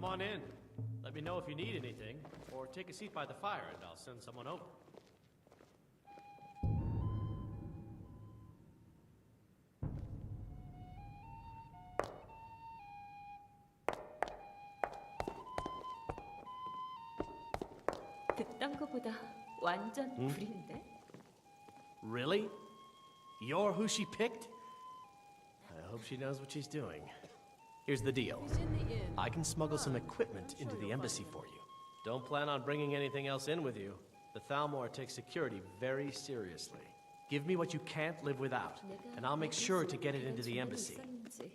on in. Let me know if you need anything, or take a seat by the fire and I'll send someone over. 듣던 거보다 완전 불인데? Really? You're who she picked? I hope she knows what she's doing. Here's the deal. I can smuggle some equipment into the embassy for you. Don't plan on bringing anything else in with you. The Thalmor takes security very seriously. Give me what you can't live without, and I'll make sure to get it into the embassy.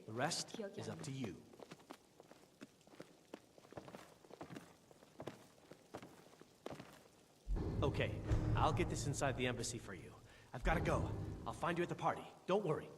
The rest is up to you. Okay, I'll get this inside the embassy for you. I've got to go. I'll find you at the party. Don't worry.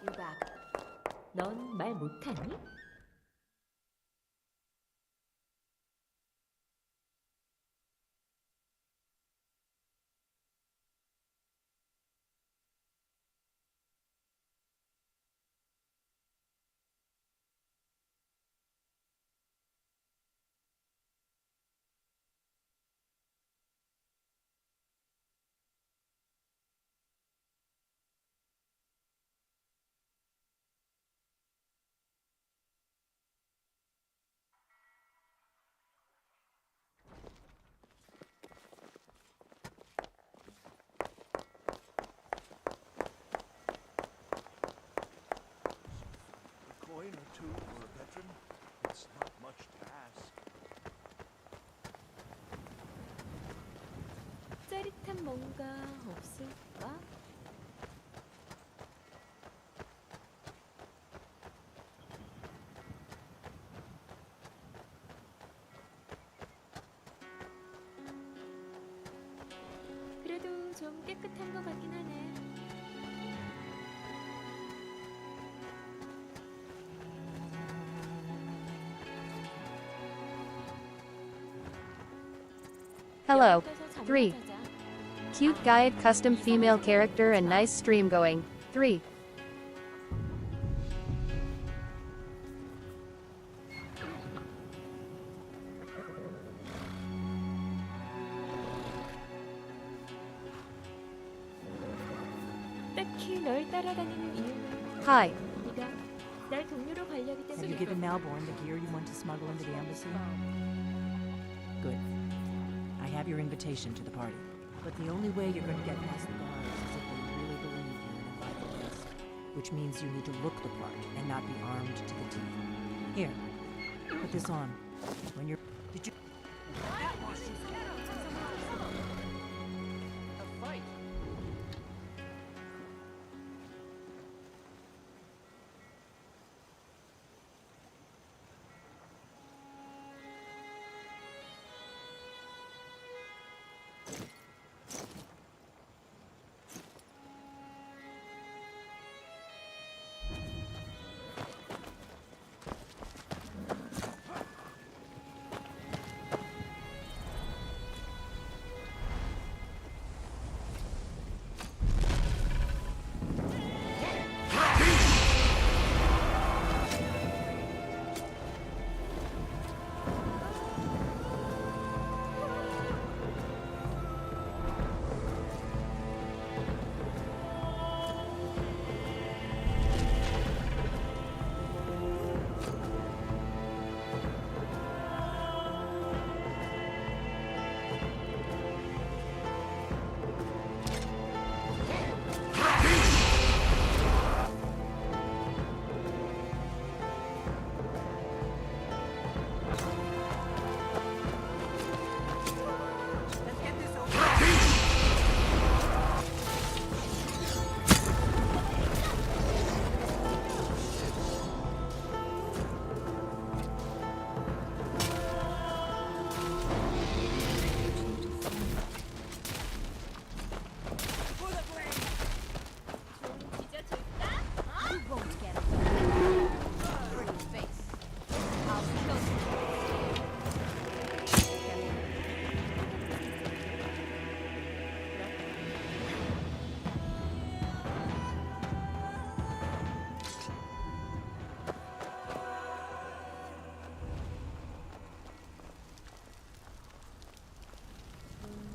Your back. 넌 말 못하니? 뭔가 없을까? 그래도 좀 깨끗한 것 같긴 하네. Hello. 여기 가서 3. 잠이나 자자. Cute guide, custom female character, and nice stream going. 3. 딱히 널 따라다니는 이유는 Hi. 네가 날 동료로 관리하기 Have you 때문에. given Malborn the gear you want to smuggle into the embassy? Good. I have your invitation to the party. But the only way you're going to get past the guards is if they really believe you're an invited guest. Which means you need to look the part and not be armed to the teeth. Here, put this on. When you're... Did you...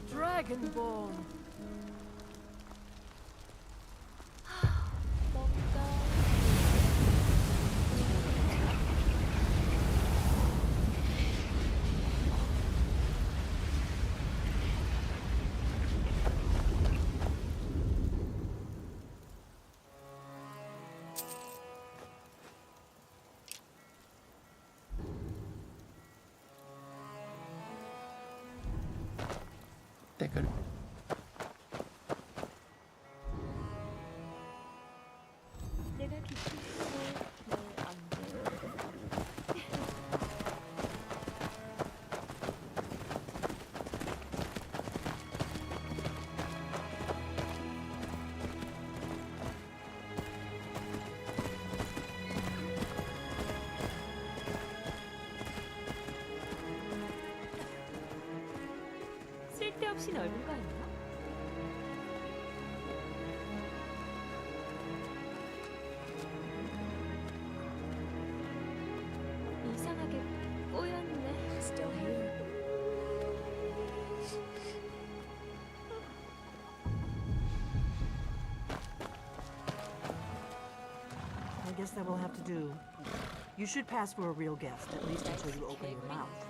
드래곤볼. 댓글. 내가 기쁜 걸안 돼. 쓸데없이 넓은 거 아니야? 이상하게 꼬였네. Still here. I guess that will have to do. You should pass for a real guest, at least until you open your mouth.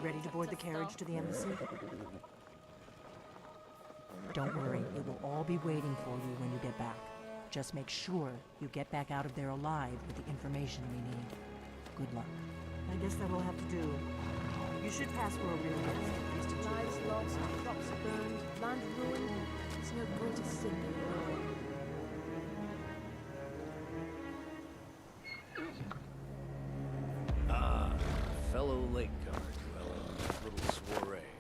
Ready to board the carriage to the embassy? Don't worry, it will all be waiting for you when you get back. Just make sure you get back out of there alive with the information we need. Good luck. I guess that will have to do. You You should pass for a real guest. Lives lost, crops burned, land ruined. There's no greater sin than war. Fellow lakeguard dwelling in this little soiree.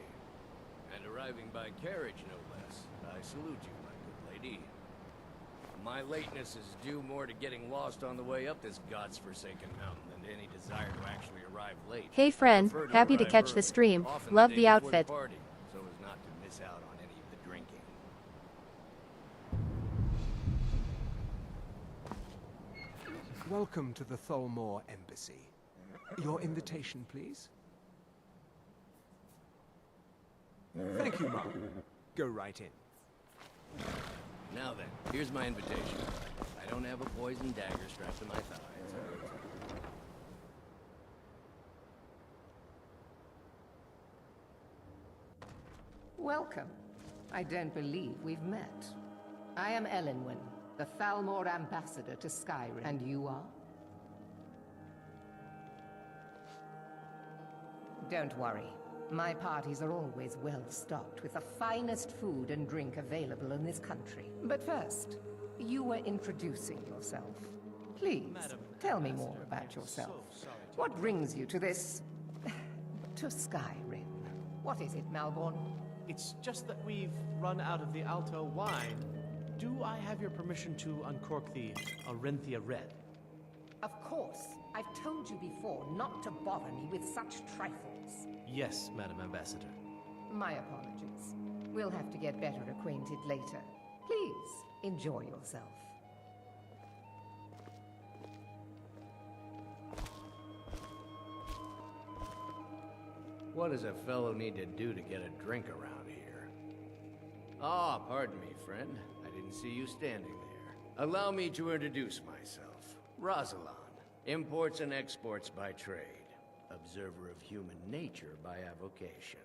And arriving by carriage, no less. I salute you, my good lady. My lateness is due more to getting lost on the way up this god's-forsaken mountain than to any desire to actually arrive late. Hey friend, I prefer to happy to arrive catch the early, stream. often Love day the before outfit. party, so as not to miss out on any of the drinking. Welcome to the Tholmor Embassy. Your invitation, please. Thank you, Mom. Go right in. Now then, here's my invitation. I don't have a poison dagger strapped to my thighs. Welcome. I don't believe we've met. I am Elenwen, the Thalmor ambassador to Skyrim. And you are? Don't worry. My parties are always well stocked with the finest food and drink available in this country. But first, you were introducing yourself. Please, tell me more about yourself. What brings you to this... to Skyrim? What is it, Malborn? It's just that we've run out of the Alto wine. Do I have your permission to uncork the Arenthia Red? Of course. I've told you before not to bother me with such trifles. Yes, Madam Ambassador. My apologies. We'll have to get better acquainted later. Please, enjoy yourself. What does a fellow need to do to get a drink around here? Ah, pardon me, friend. I didn't see you standing there. Allow me to introduce myself. Rosalind, imports and exports by trade. Observer of human nature by avocation.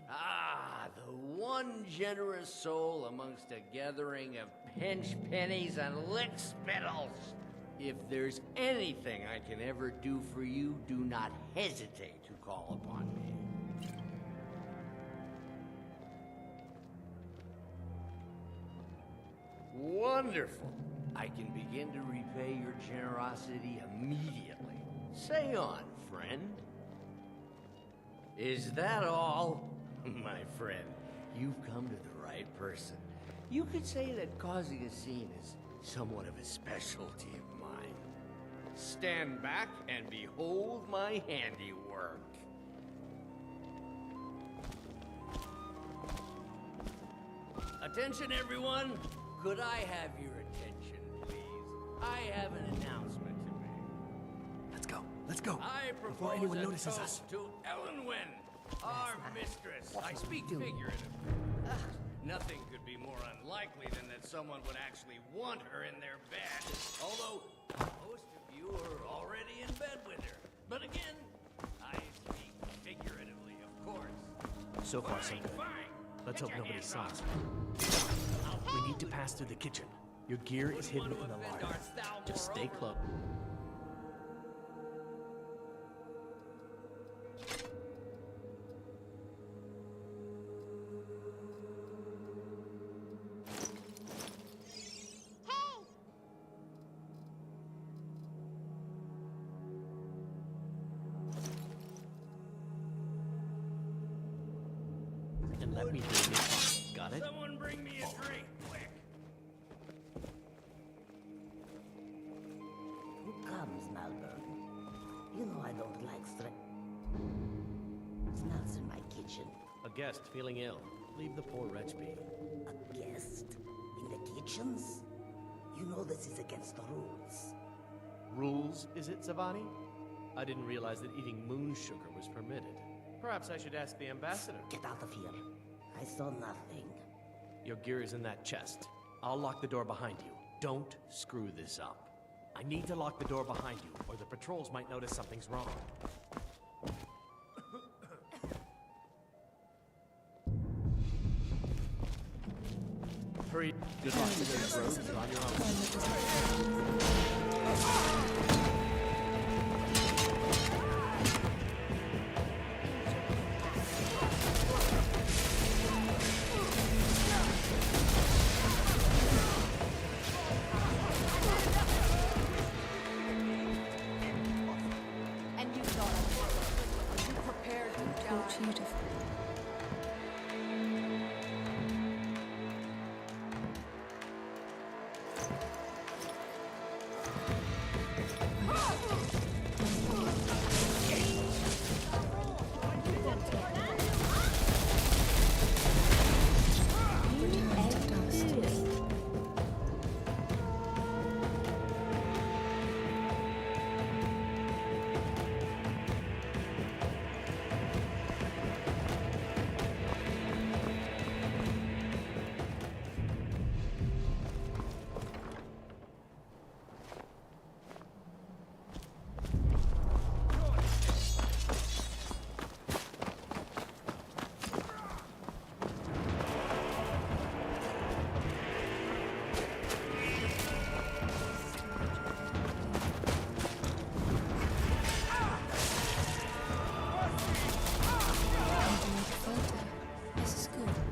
Ah, the one generous soul amongst a gathering of pinch pennies and lick spittles. If there's anything I can ever do for you, do not hesitate to call upon me. Wonderful. I can begin to repay your generosity immediately. Say on, friend. Is that all? My friend, you've come to the right person. You could say that causing a scene is somewhat of a specialty of mine. Stand back and behold my handiwork. Attention, everyone! Could I have your attention, please? I have an announcement to make. Let's go. I propose Before anyone a notices toast us. to Elenwen, our mistress. I speak doing? figuratively. Nothing could be more unlikely than that someone would actually want her in their bed. Although, most of you are already in bed with her. But again, I speak figuratively, of course. So far, so good. Fine. Let's Get hope your nobody hands saw off us. me. We need to pass through the kitchen. Your gear is hidden in the larder. Just stay close. And let me bring it. Got it? Someone bring me a drink, quick. Who comes, Malborn? You know I don't like smells in my kitchen. A guest feeling ill. Leave the poor wretch be. A guest? In the kitchens? You know this is against the rules. Rules, is it, Savani? I didn't realize that eating moon sugar was permitted. Perhaps I should ask the ambassador. Get out of here. I saw nothing. Your gear is in that chest. I'll lock the door behind you. Don't screw this up. I need to lock the door behind you, or the patrols might notice something's wrong. Hurry. Good luck with those roads. You're on your own. torture you to... This is good.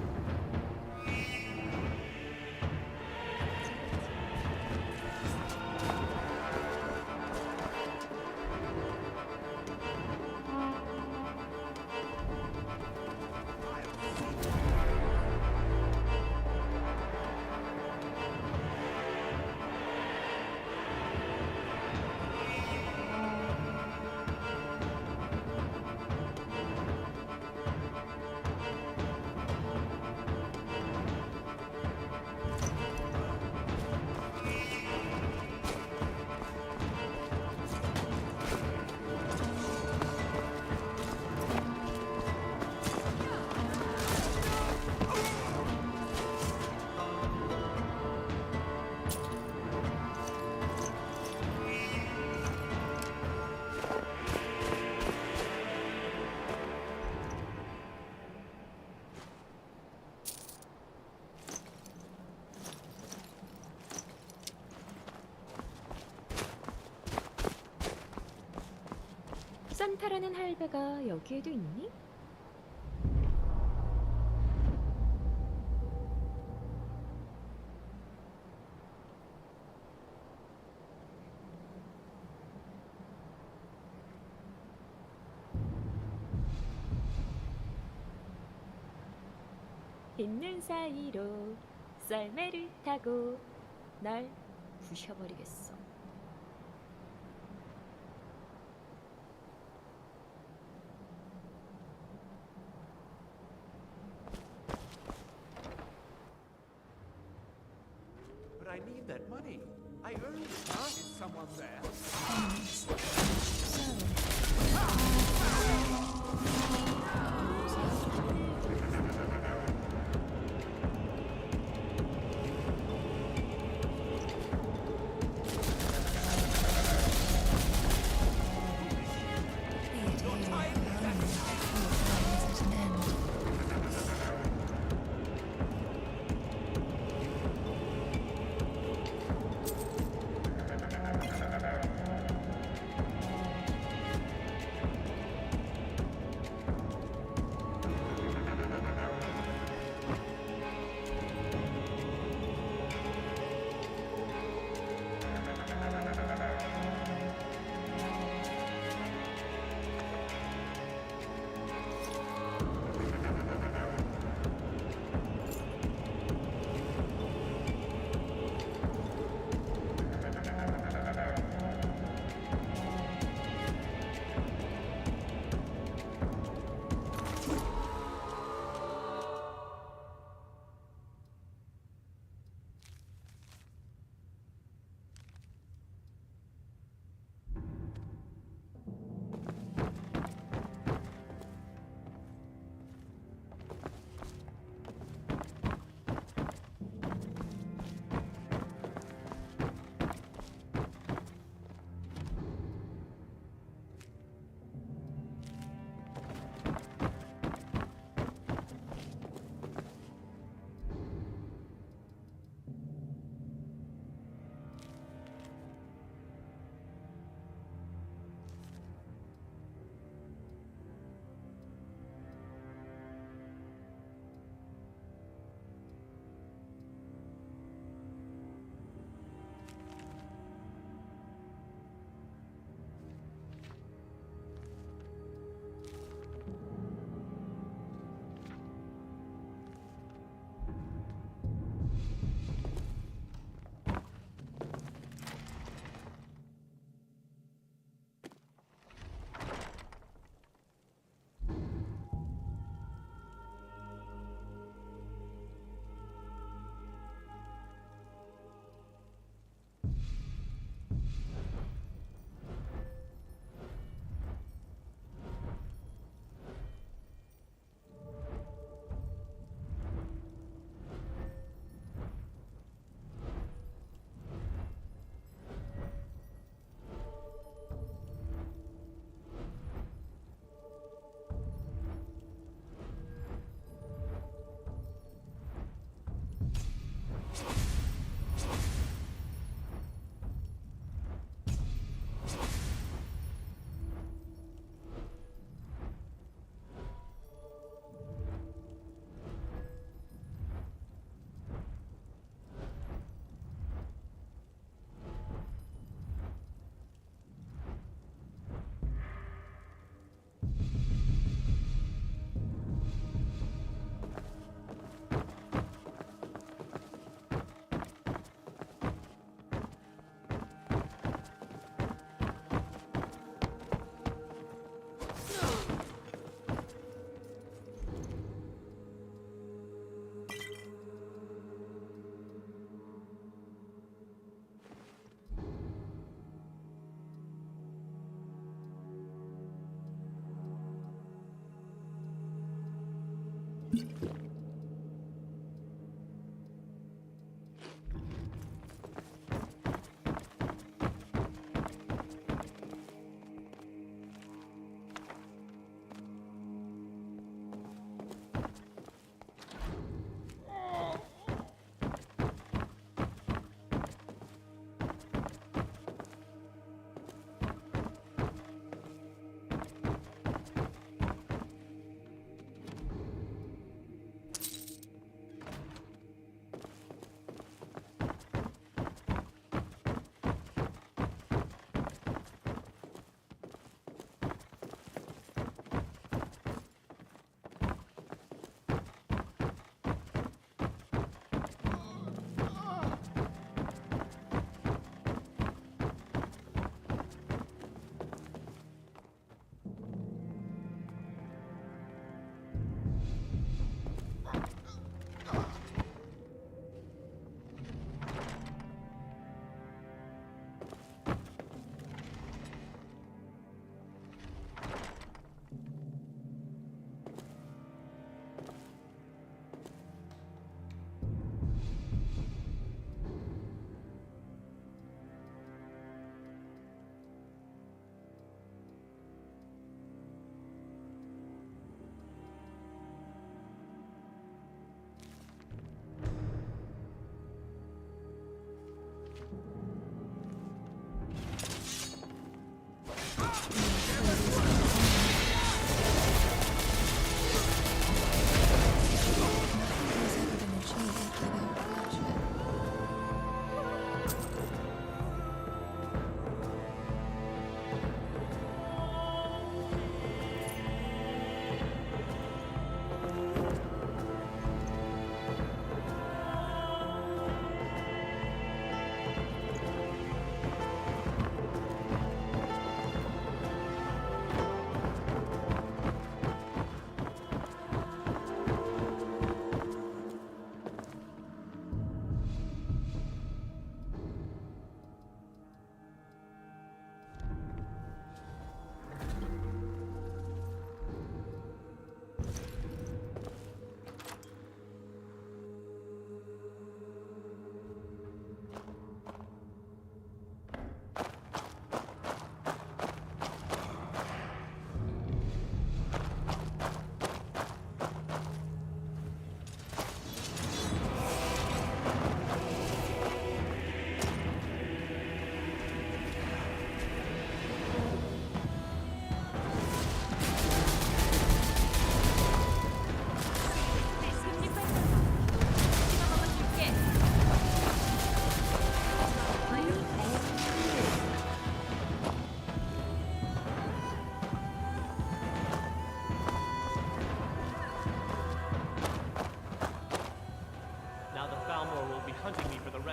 산타라는 할배가 여기에도 있니? 있는 사이로 썰매를 타고 날 부셔버리겠어. But I need that money. I earned it. Huh? Is someone there?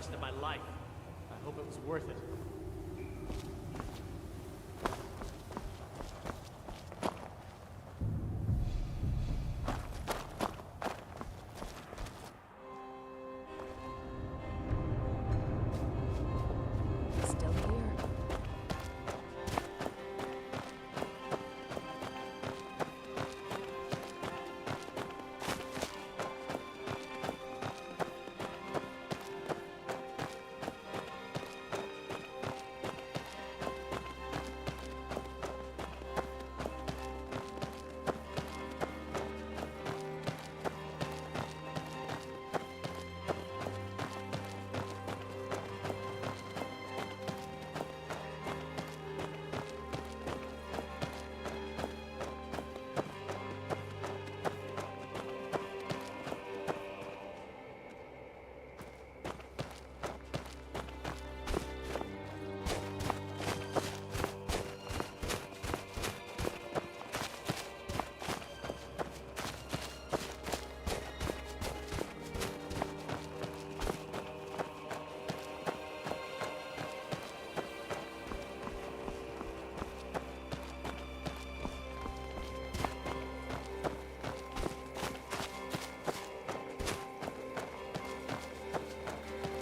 rest of my life. I hope it was worth it. Still here.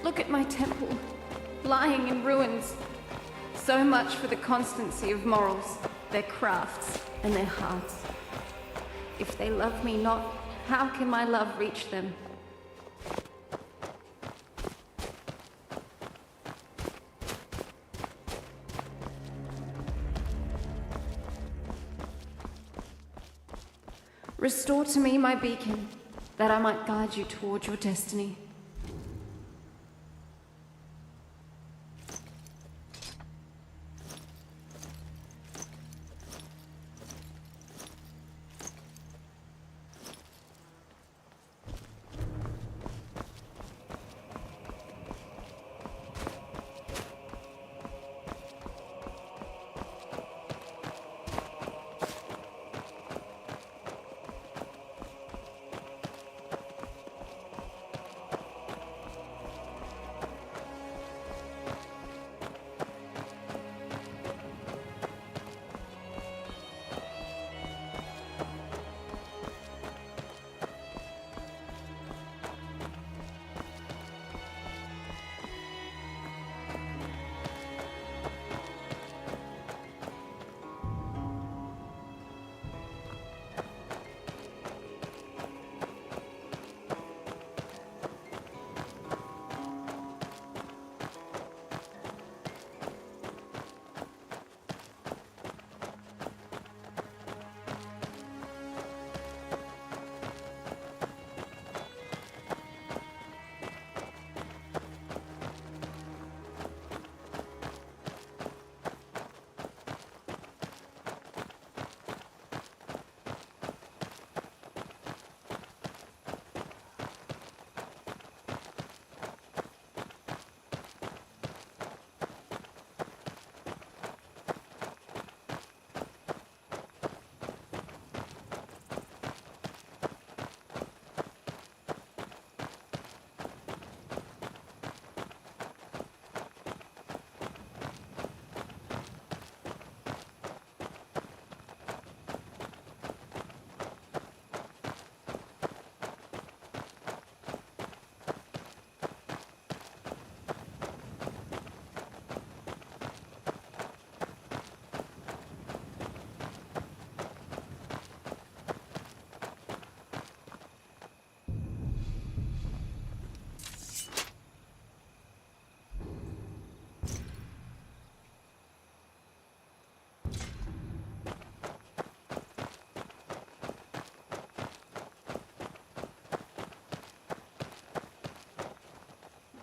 Look at my temple, lying in ruins. So much for the constancy of morals, their crafts, and their hearts. If they love me not, How can my love reach them? Restore to me my beacon, that I might guide you toward your destiny.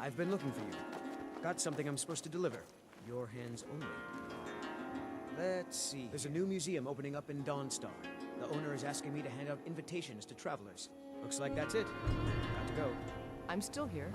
I've been looking for you. Got something I'm supposed to deliver. Your hands only. Let's see. There's a new museum opening up in Dawnstar. The owner is asking me to hand out invitations to travelers. Looks like that's it. Got to go. I'm still here.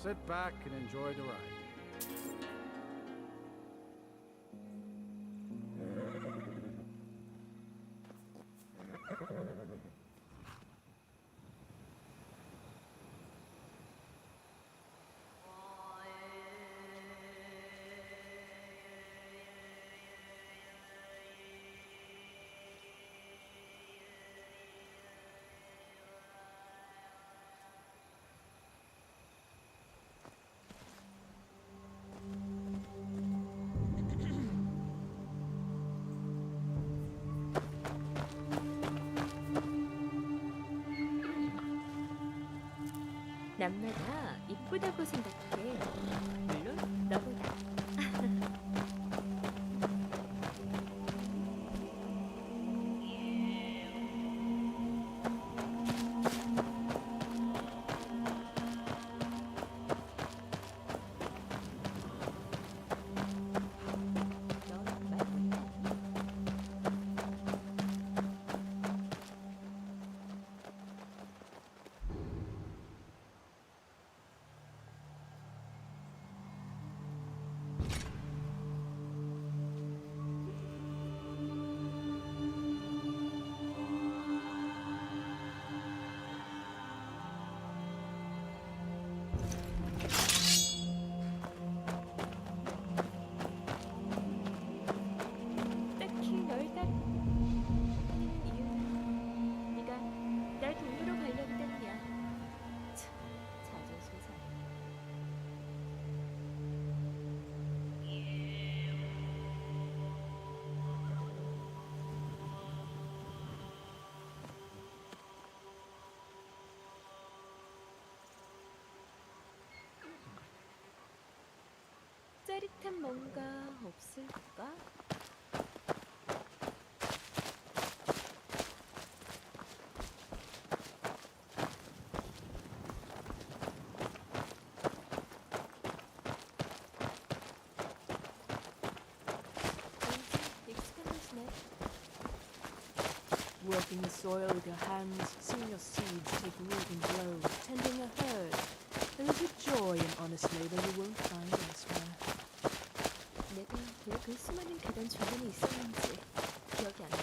Sit back and enjoy the ride. 남마다 이쁘다고 생각해. 물론 너보다. 딱히 널 따르는 이유는 네가 날 동료로 가려기 때문이야. 참, 자존심상. 짜릿한 뭔가 없을까? 왠지 익숙한 곳이네. Working the soil with your hands, seeing your seeds take root and grow, tending a herd. There is a joy in honest labor you won't find elsewhere. 내가 왜 그 수많은 계단 주변에 있었는지 기억이 안 나.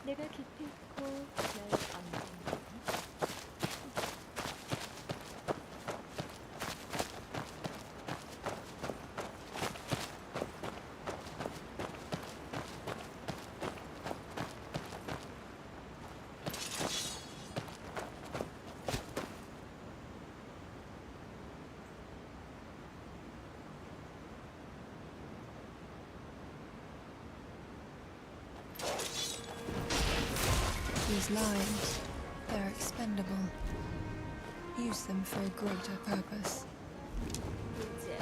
내가 기필코 날 안다는 These lives, they're expendable. Use them for a greater purpose. 이제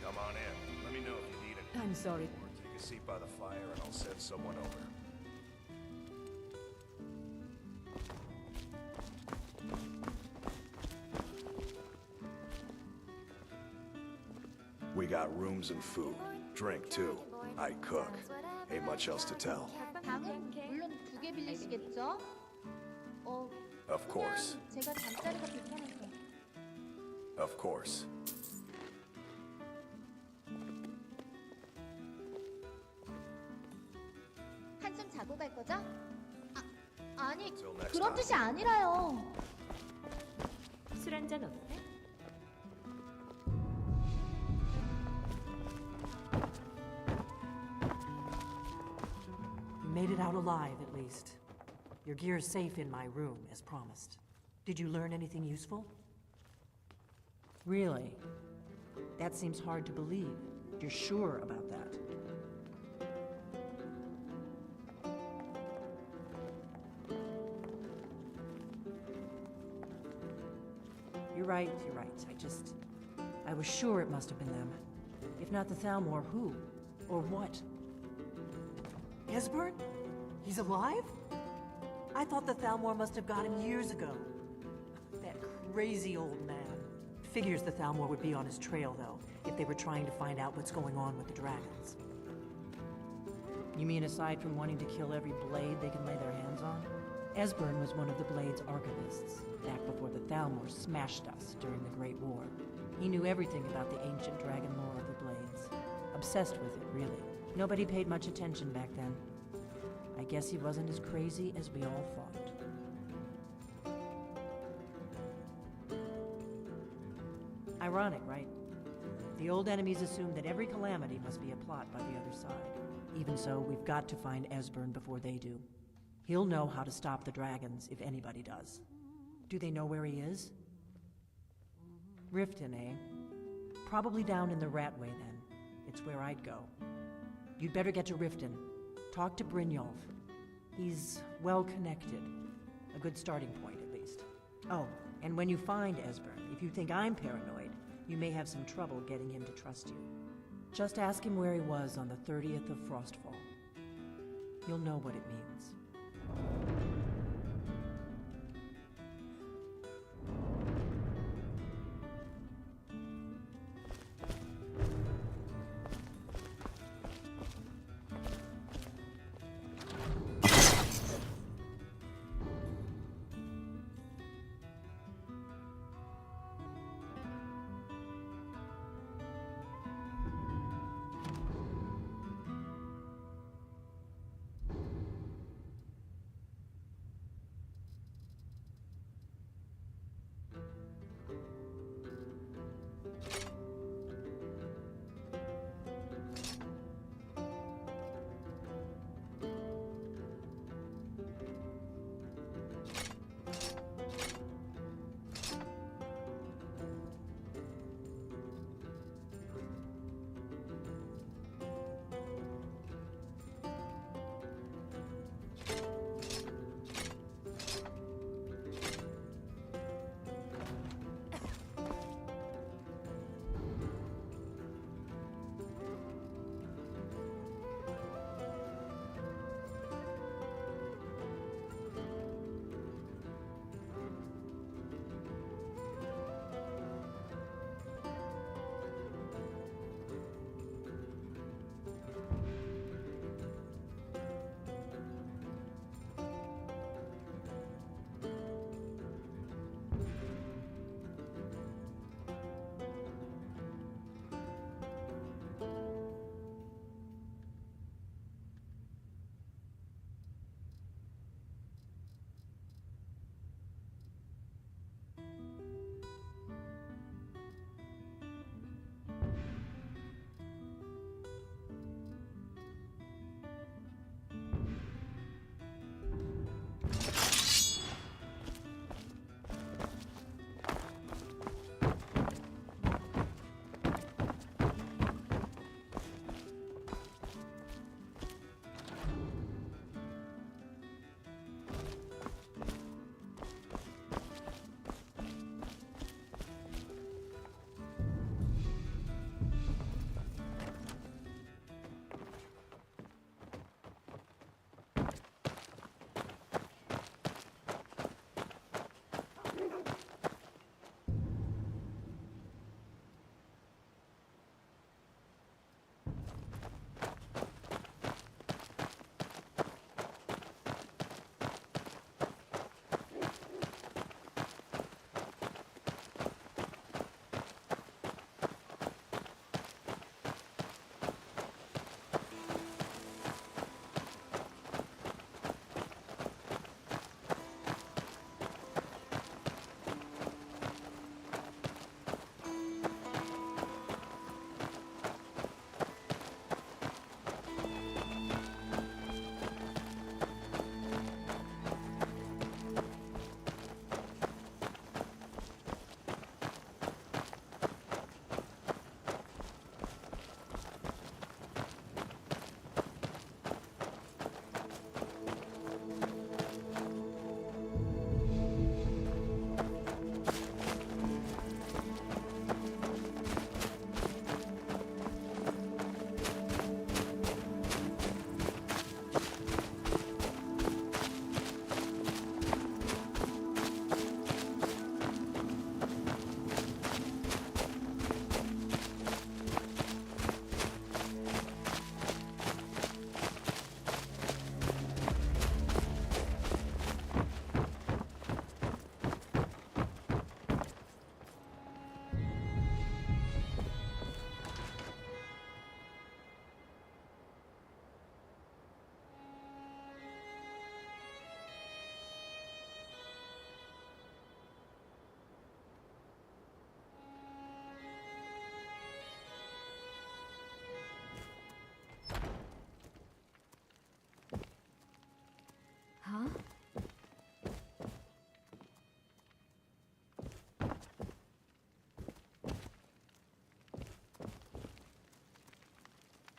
Come on in. Let me know if you need it. I'm sorry. Or take a seat by the fire and I'll send someone over. We got rooms and food. Drink, too. I cook. Ain't much else to tell. 방은 물론 2개 빌리시겠죠? Of course. 제가 잠자리가 불편해서. Of course. 한숨 자고 갈 거죠? 아니, Till next 그런 time. 뜻이 아니라요. 술 한잔 어때? You made it out alive, at least. Your gear's safe in my room, as promised. Did you learn anything useful? Really? That seems hard to believe. You're sure about that? You're right. I was sure it must have been them. If not the Thalmor, who? Or what? Esbern? He's alive? I thought the Thalmor must have got him years ago. That crazy old man. Figures the Thalmor would be on his trail, though, if they were trying to find out what's going on with the dragons. You mean aside from wanting to kill every blade they can lay their hands on? Esbern was one of the Blade's archivists, back before the Thalmor smashed us during the Great War. He knew everything about the ancient dragon lore of the Blades. Obsessed with it, really. Nobody paid much attention back then. I guess he wasn't as crazy as we all thought. Ironic, right? The old enemies assumed that every calamity must be a plot by the other side. Even so, we've got to find Esbern before they do. He'll know how to stop the dragons, if anybody does. Do they know where he is? Riften, eh? Probably down in the Ratway, then. It's where I'd go. You'd better get to Riften. Talk to Brynjolf. He's well-connected. A good starting point, at least. Oh, and when you find Esbern, if you think I'm paranoid, you may have some trouble getting him to trust you. Just ask him where he was on the 30th of Frostfall. You'll know what it means.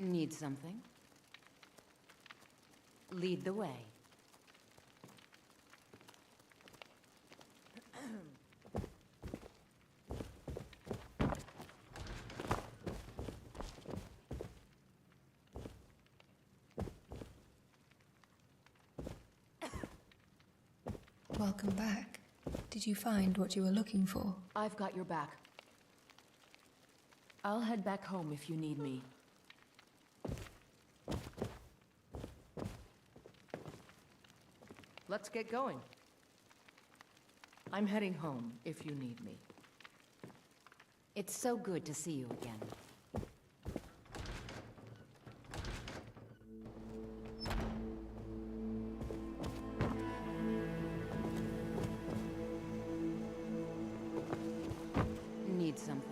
Need something? Lead the way. Welcome back. Did you find what you were looking for? I've got your back. I'll head back home if you need me. Let's get going. I'm heading home if you need me. It's so good to see you again. Need something?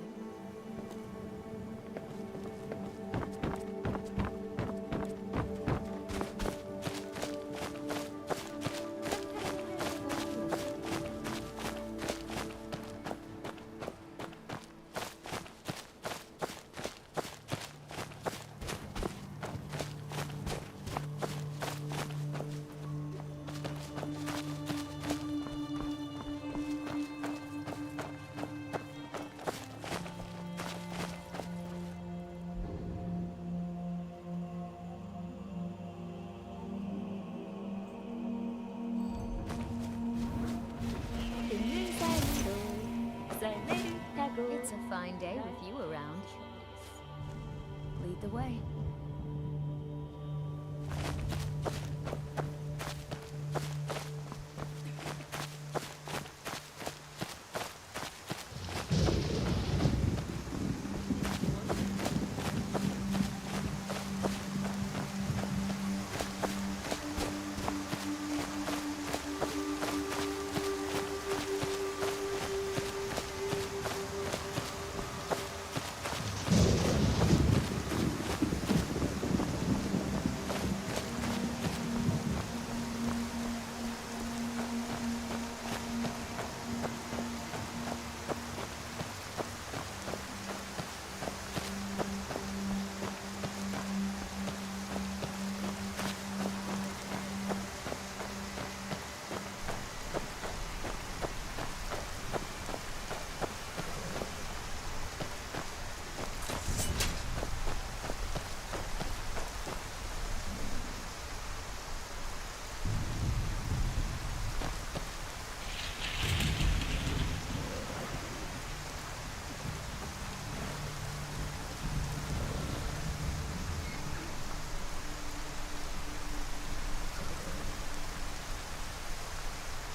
It's a fine day with you around. Lead the way.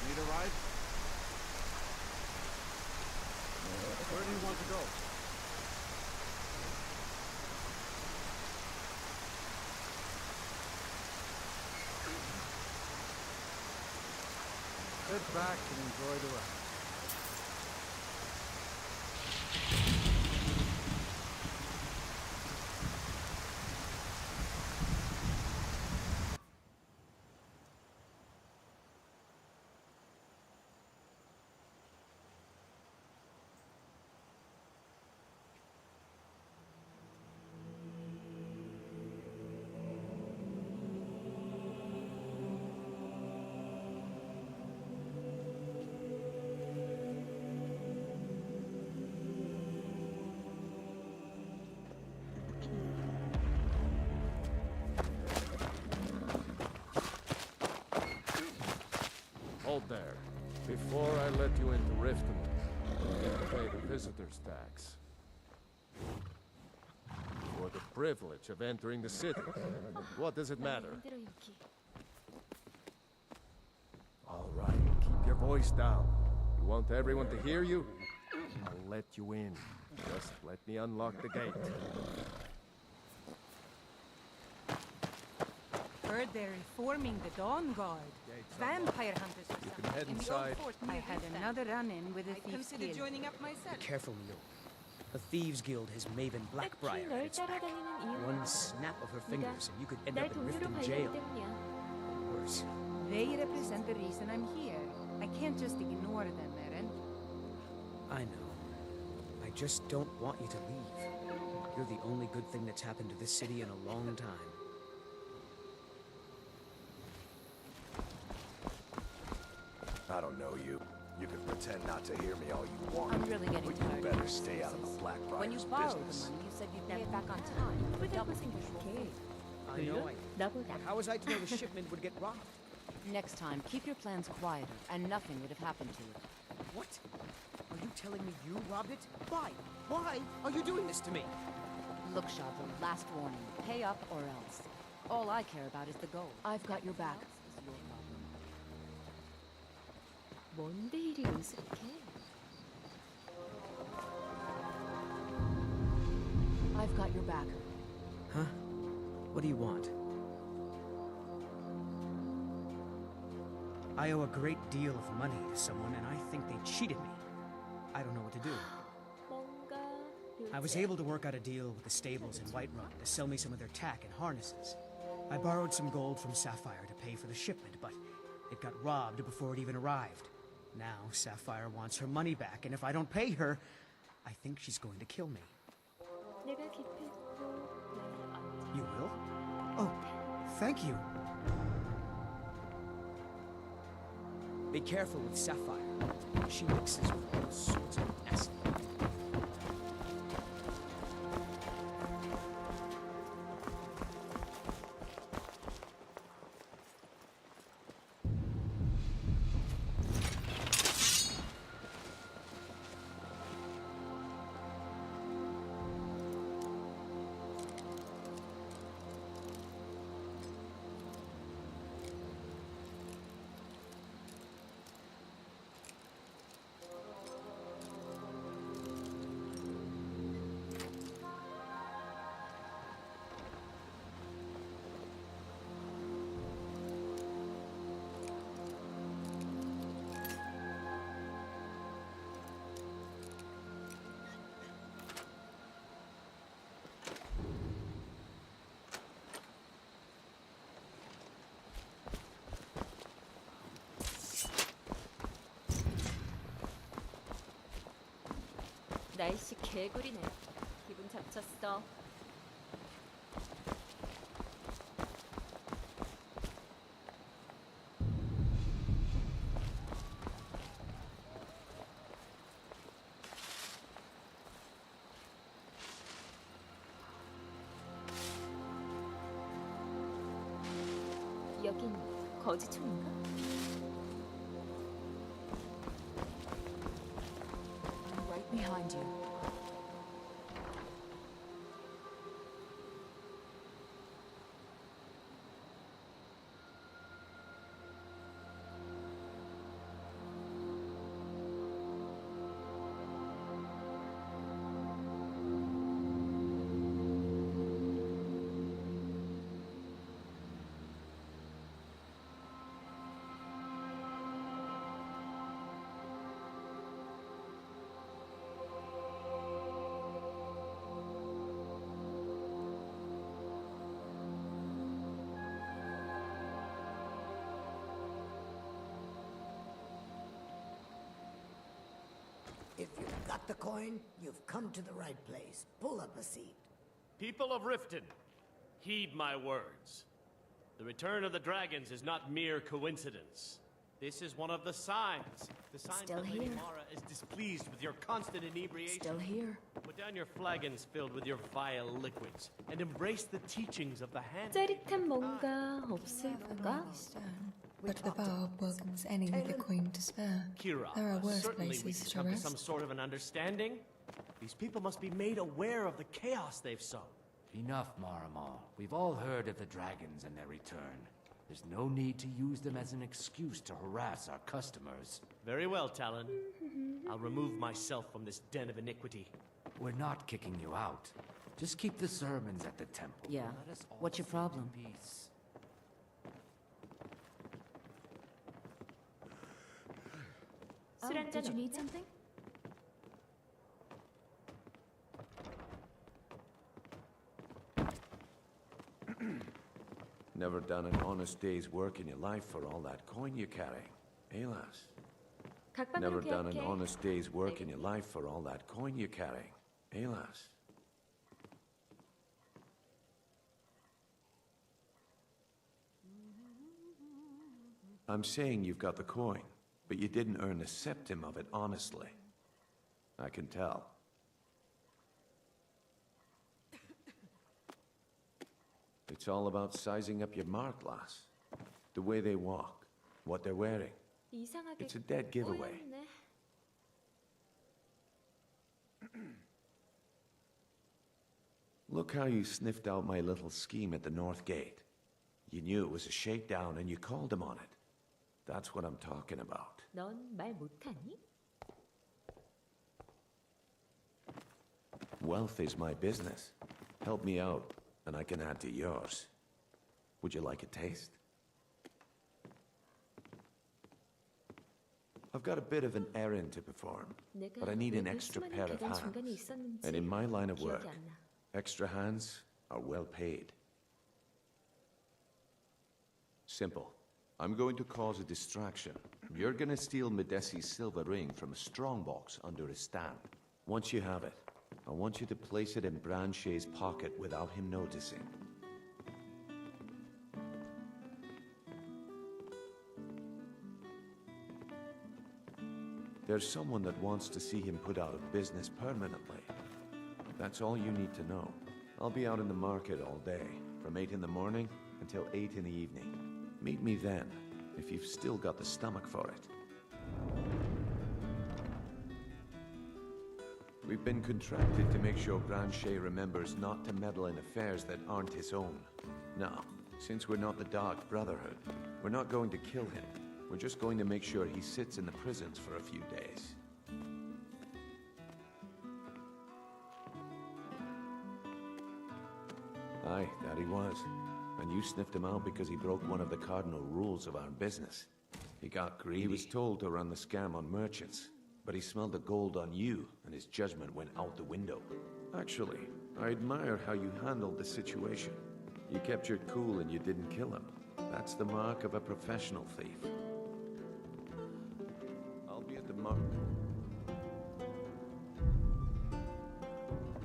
Need a ride? Where do you want to go? Sit back and enjoy the ride. Hold there. Before I let you into Riften, you need to pay the visitor's tax. For the privilege of entering the city. What does it matter? All right, keep your voice down. You want everyone to hear you? I'll let you in. Just let me unlock the gate. Heard they're reforming the Dawn Guard. Vampire hunters or You something. can head In the inside. old fort I had another run-in with a thieves considered guild. joining up myself. Be careful, Myeong. The Thieves Guild has Maven Blackbriar at its back. One snap of her fingers and you could end up in Riften jail. Or worse. They represent the reason I'm here. I can't just ignore them, Eren. I know. I just don't want you to leave. You're the only good thing that's happened to this city in a long time. I don't know you. You can pretend not to hear me all you want. I'm really getting but tired you of better these stay out of the excuses. Black When you Riders borrowed business. the money, you said you'd pay it back on time. For double the usual fee. I know but how was I to know the shipment would get robbed? Next time, keep your plans quieter, and nothing would have happened to it. What? Are you telling me you robbed it? Why? Why are you doing this to me? Look, Shadra, last warning. Pay up or else. All I care about is the gold. I've got your back. Is your problem. 뭔데 이리 어색해? I've got your back. Huh? What do you want? I owe a great deal of money to someone, and I think they cheated me. I don't know what to do. 뭔가 I was able to work out a deal with the stables in Whiterun to sell me some of their tack and harnesses. I borrowed some gold from Sapphire to pay for the shipment, but it got robbed before it even arrived. Now Sapphire wants her money back, and if I don't pay her, I think she's going to kill me. 내가 기필코 날 You will? Oh, thank you. Be careful with Sapphire. She mixes with all sorts of mess. 날씨 개구리네. 기분 잡쳤어. 여긴 거지총인가? I'm right behind you. If you've got the coin, you've come to the right place. Pull up a seat. People of Riften, heed my words. The return of the dragons is not mere coincidence. This is one of the signs. The signs Still that Lady here. Mara is displeased with your constant inebriation. Still here. Put down your flagons filled with your vile liquids and embrace the teachings of the hand. 짜릿한 뭔가 The 없을까? mighty stone. But the bar welcomes any with a coin to spare. Kira, There are worse certainly we places can to come to rest. some sort of an understanding. These people must be made aware of the chaos they've sown. Enough, Marimal. We've all heard of the dragons and their return. There's no need to use them as an excuse to harass our customers. Very well, Talon. I'll remove myself from this den of iniquity. We're not kicking you out. Just keep the sermons at the temple. Yeah. Let us all What's your problem? sleep in peace. 술 한잔 Did you need 어때? something? Never done an honest day's work in your life for all that coin you carry. Eh, lass? Never 각방으로 done an 계약해. honest day's work in your life for all that coin you carry. Eh, lass? I'm saying you've got the coin, but you didn't earn a septim of it honestly. I can tell. It's all about sizing up your mark, lass. The way they walk, what they're wearing. 이상하게 It's a dead giveaway. 꼬였네. Look how you sniffed out my little scheme at the North Gate. You knew it was a shakedown and you called him on it. That's what I'm talking about. 넌 말 못하니? Wealth is my business. Help me out, and I can add to yours. Would you like a taste? I've got a bit of an errand to perform, but I need an extra pair of hands. And in my line of work, extra hands are well paid. Simple. I'm going to cause a distraction. You're gonna steal Medesi's silver ring from a strongbox under his stand. Once you have it, I want you to place it in Branche's pocket without him noticing. There's someone that wants to see him put out of business permanently. That's all you need to know. I'll be out in the market all day, from 8 in the morning until 8 in the evening. Meet me then, if you've still got the stomach for it. We've been contracted to make sure Branche remembers not to meddle in affairs that aren't his own. Now, since we're not the Dark Brotherhood, we're not going to kill him. We're just going to make sure he sits in the prisons for a few days. Aye, that he was. And you sniffed him out because he broke one of the cardinal rules of our business. He got greedy. He was told to run the scam on merchants, but he smelled the gold on you, and his judgment went out the window. Actually, I admire how you handled the situation. You kept your cool and you didn't kill him. That's the mark of a professional thief. I'll be at the mark.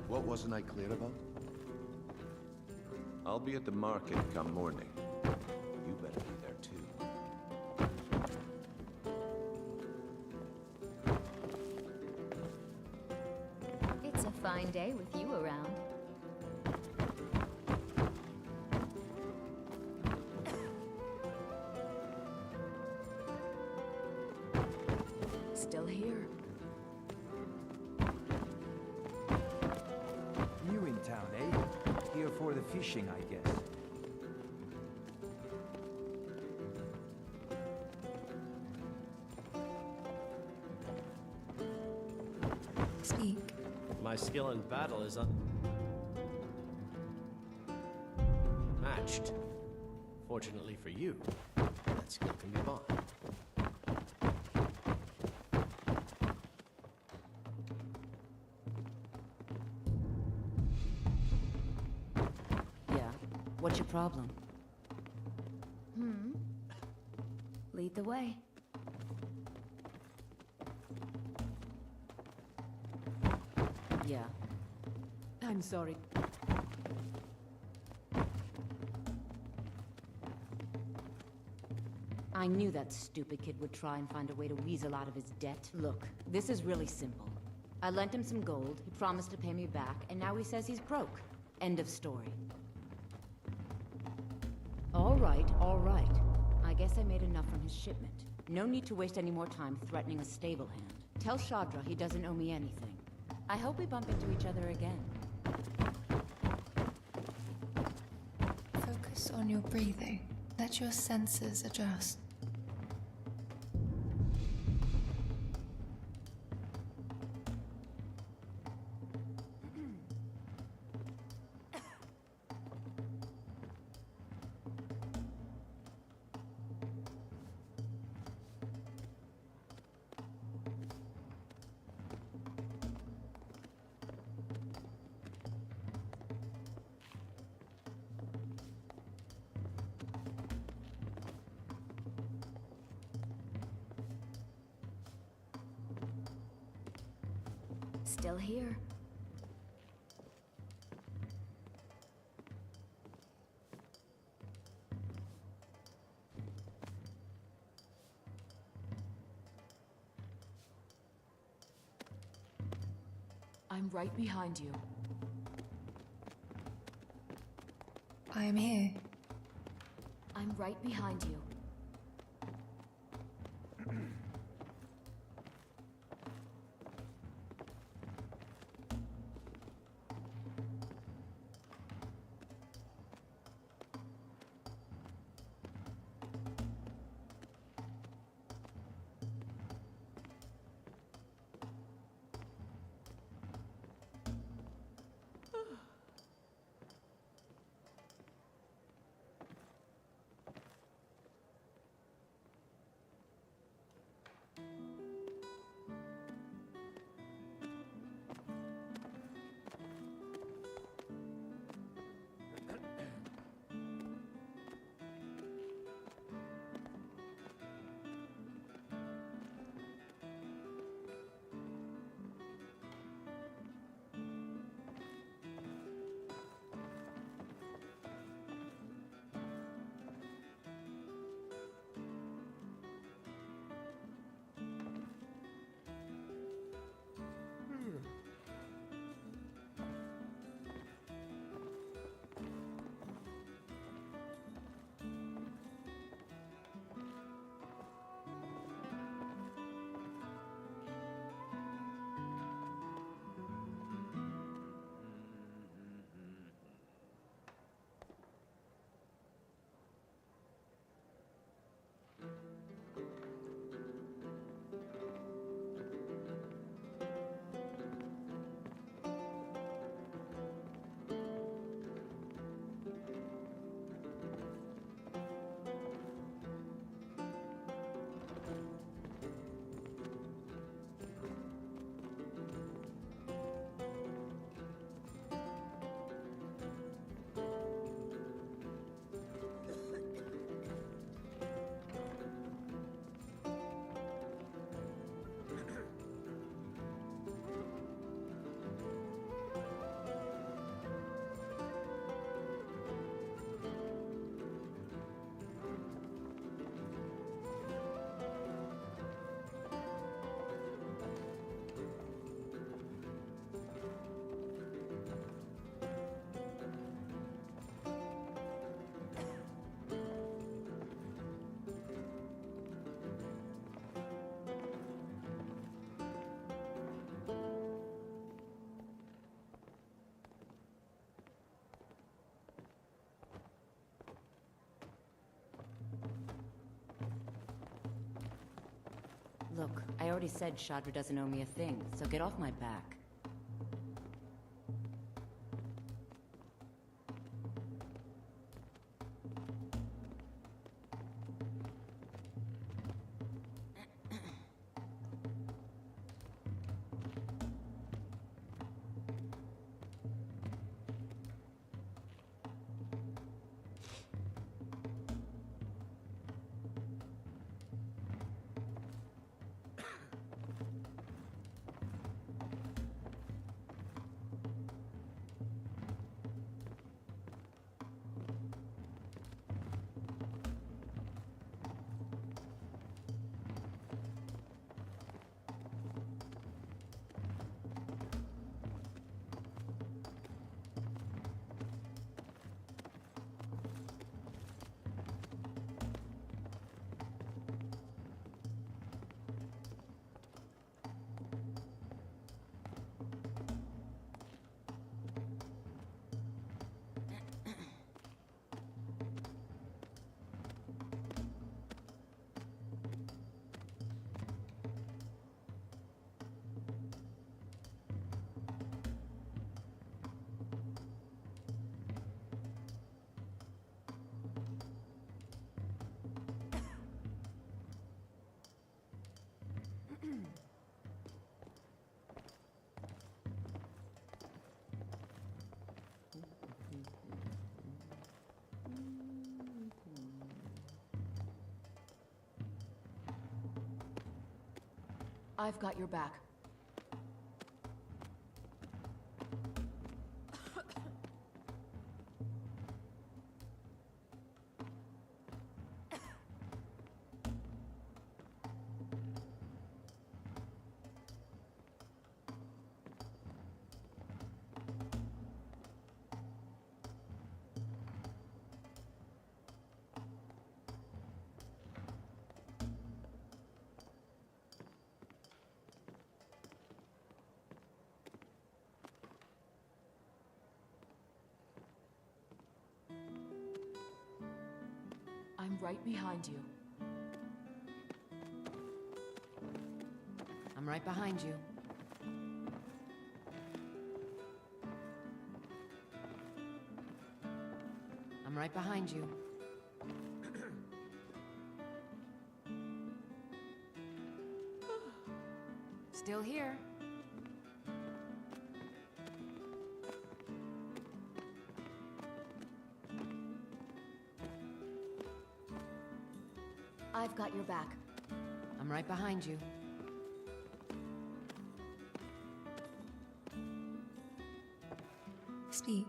What wasn't I clear about? I'll be at the market come morning. You better be there too. It's a fine day with you around. Still here. New in town, eh? Here for the fishing, I guess. Speak. My skill in battle is unmatched. Fortunately for you, that skill can be bought. Yeah. What's your problem? Lead the way. Yeah. I'm sorry. I knew that stupid kid would try and find a way to weasel out of his debt. Look, this is really simple. I lent him some gold, he promised to pay me back, and now he says he's broke. End of story. All right, all right. I guess I made enough from his shipment. No need to waste any more time threatening a stable hand. Tell Shadra he doesn't owe me anything. I hope we bump into each other again. Focus on your breathing. Let your senses adjust. Still here. I'm right behind you. I am here. I'm right behind you. Look, I already said Shadra doesn't owe me a thing, so get off my back. I've got your back. right behind you. I'm right behind you. I'm right behind you. Still here. I've got your back. I'm right behind you. Speak.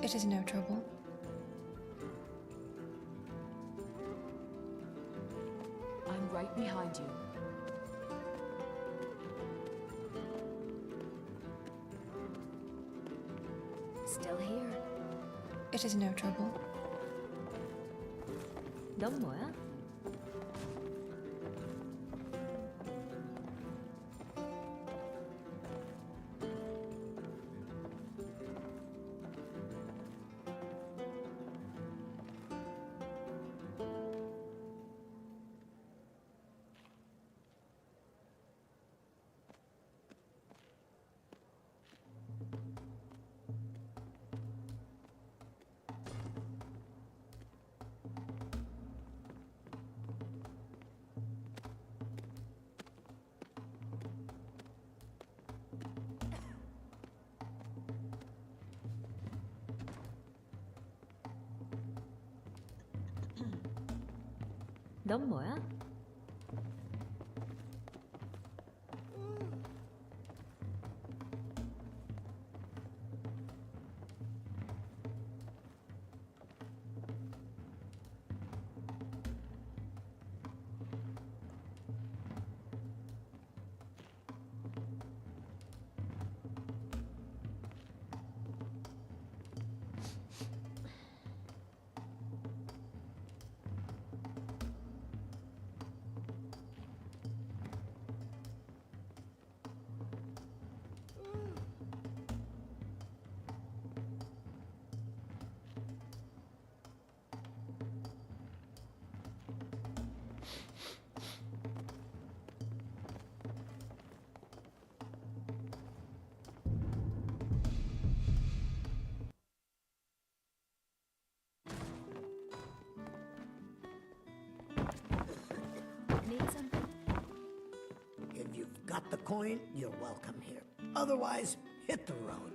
It is no trouble. I'm right behind you. Still here. It is no trouble. 넌 뭐야? 넌 뭐야? Need something? If you've got the coin, you're welcome here. Otherwise, hit the road.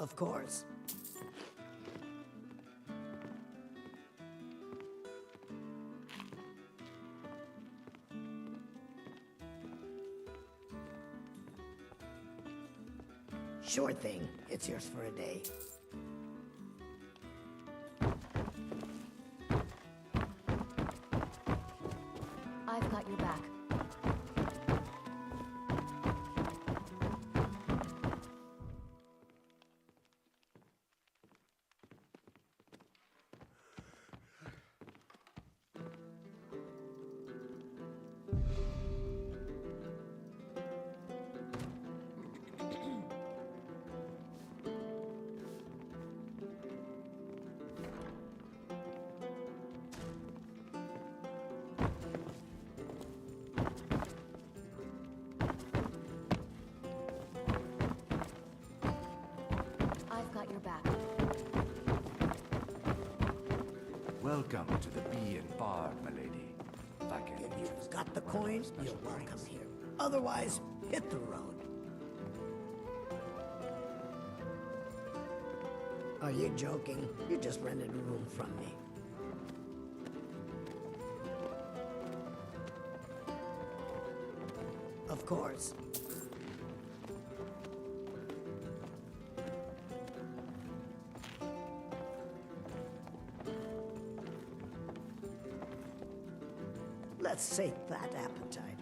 Of course. Sure thing. It's yours for a day. I've got your back. Your back. Welcome to the Bee and Bard, my lady. If I can If you've got the coin, you're welcome here. Otherwise, hit the road. Are you joking? You just rented a room from me. Of course. Let's sate that appetite.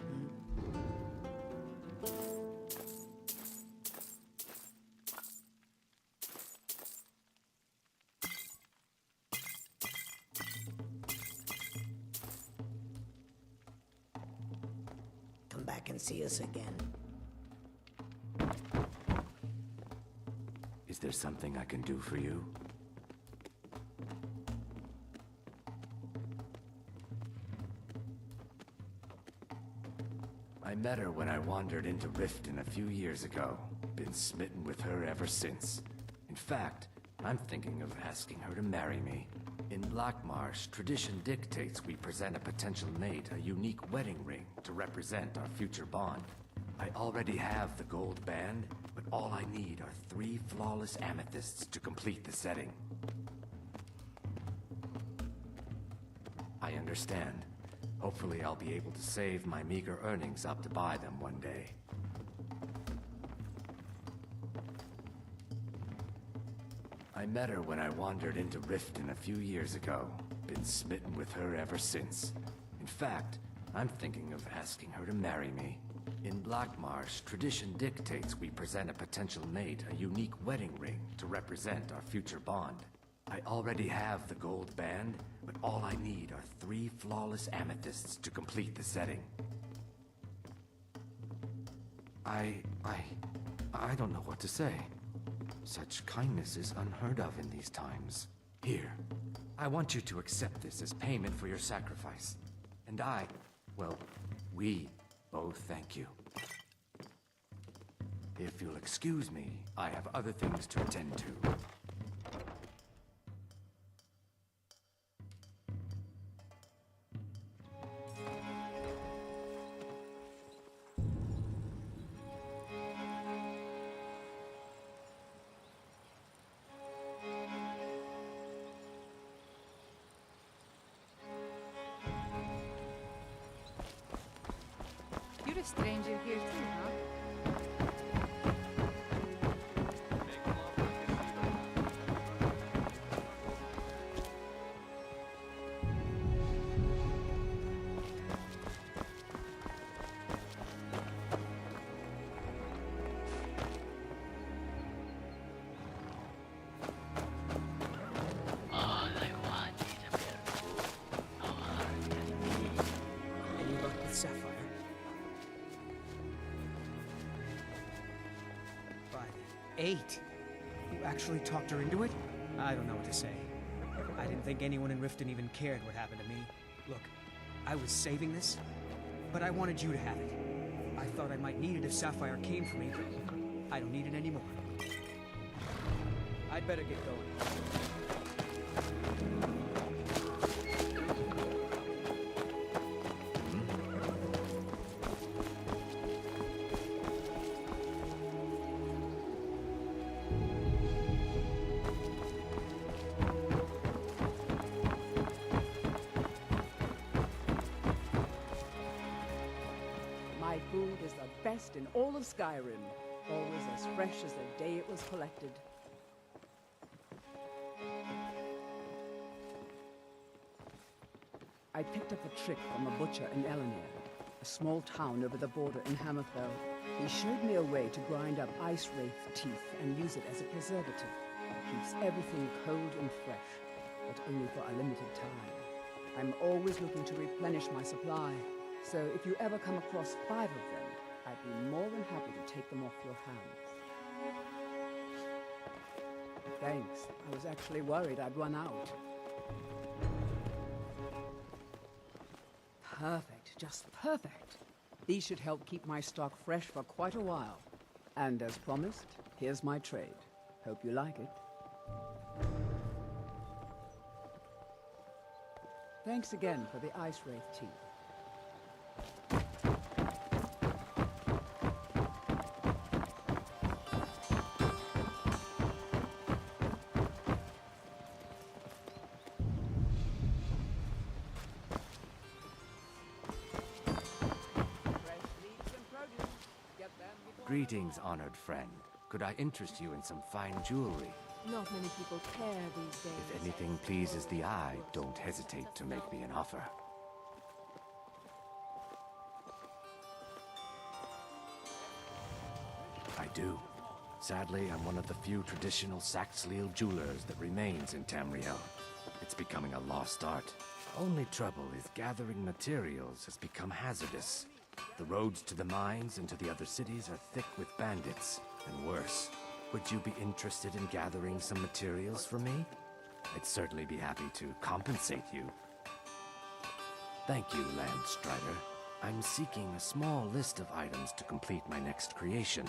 Come back and see us again. Is there something I can do for you? I met her when I wandered into Riften a few years ago. Been smitten with her ever since. In fact, I'm thinking of asking her to marry me. In Blackmarsh, tradition dictates we present a potential mate a unique wedding ring to represent our future bond. I already have the gold band, but all I need are 3 flawless amethysts to complete the setting. I understand. Hopefully I'll be able to save my meager earnings up to buy them one day. I met her when I wandered into Riften a few years ago. Been smitten with her ever since. In fact, I'm thinking of asking her to marry me. In Blackmarsh, tradition dictates we present a potential mate a unique wedding ring to represent our future bond. I already have the gold band, but all I need are 3 flawless amethysts to complete the setting. I don't know what to say. Such kindness is unheard of in these times. Here, I want you to accept this as payment for your sacrifice. And we both thank you. If you'll excuse me, I have other things to attend to. You're a stranger here too, huh? Any luck with Sapphire? But 8? You actually talked her into it? I don't know what to say. I didn't think anyone in Riften even cared what happened to me. Look, I was saving this, but I wanted you to have it. I thought I might need it if Sapphire came for me, but I don't need it anymore. I'd better get going. My food is the best in all of Skyrim. Always as fresh as the day it was collected. I picked up a trick from a butcher in Elenir, a small town over the border in Hammerfell. He showed me a way to grind up ice wraith teeth and use it as a preservative. Keeps everything cold and fresh, but only for a limited time. I'm always looking to replenish my supply, so if you ever come across 5 of them, I'd be more than happy to take them off your hands. Thanks. I was actually worried I'd run out. Perfect, just perfect. These should help keep my stock fresh for quite a while. And as promised, here's my trade. Hope you like it. Thanks again for the ice wraith tea. Greetings, honored friend. Could I interest you in some fine jewelry? Not many people care these days. If anything pleases the eye, don't hesitate to make me an offer. I do. Sadly, I'm one of the few traditional Saxhleel jewelers that remains in Tamriel. It's becoming a lost art. Only trouble is gathering materials has become hazardous. The roads to the mines and to the other cities are thick with bandits, and worse. Would you be interested in gathering some materials for me? I'd certainly be happy to compensate you. Thank you, Landstrider. I'm seeking a small list of items to complete my next creation.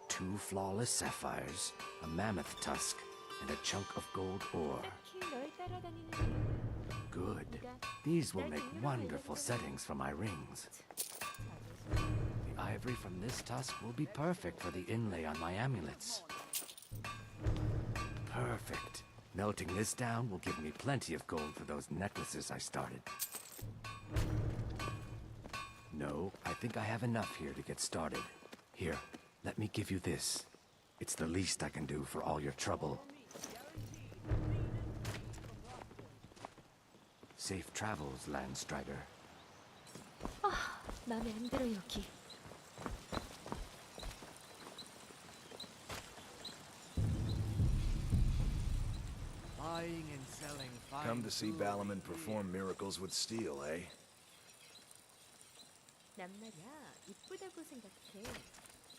2 flawless sapphires, a mammoth tusk, and a chunk of gold ore. Good. These will make wonderful settings for my rings. The ivory from this tusk will be perfect for the inlay on my amulets. Perfect. Melting this down will give me plenty of gold for those necklaces I started. No, I think I have enough here to get started. Here, let me give you this. It's the least I can do for all your trouble. Safe travels, Landstrider. 아, 마음에 안 들어 여기. Buying and selling fine Come to see Balaman perform miracles with steel, eh? 난 말이야 이쁘다고 생각해.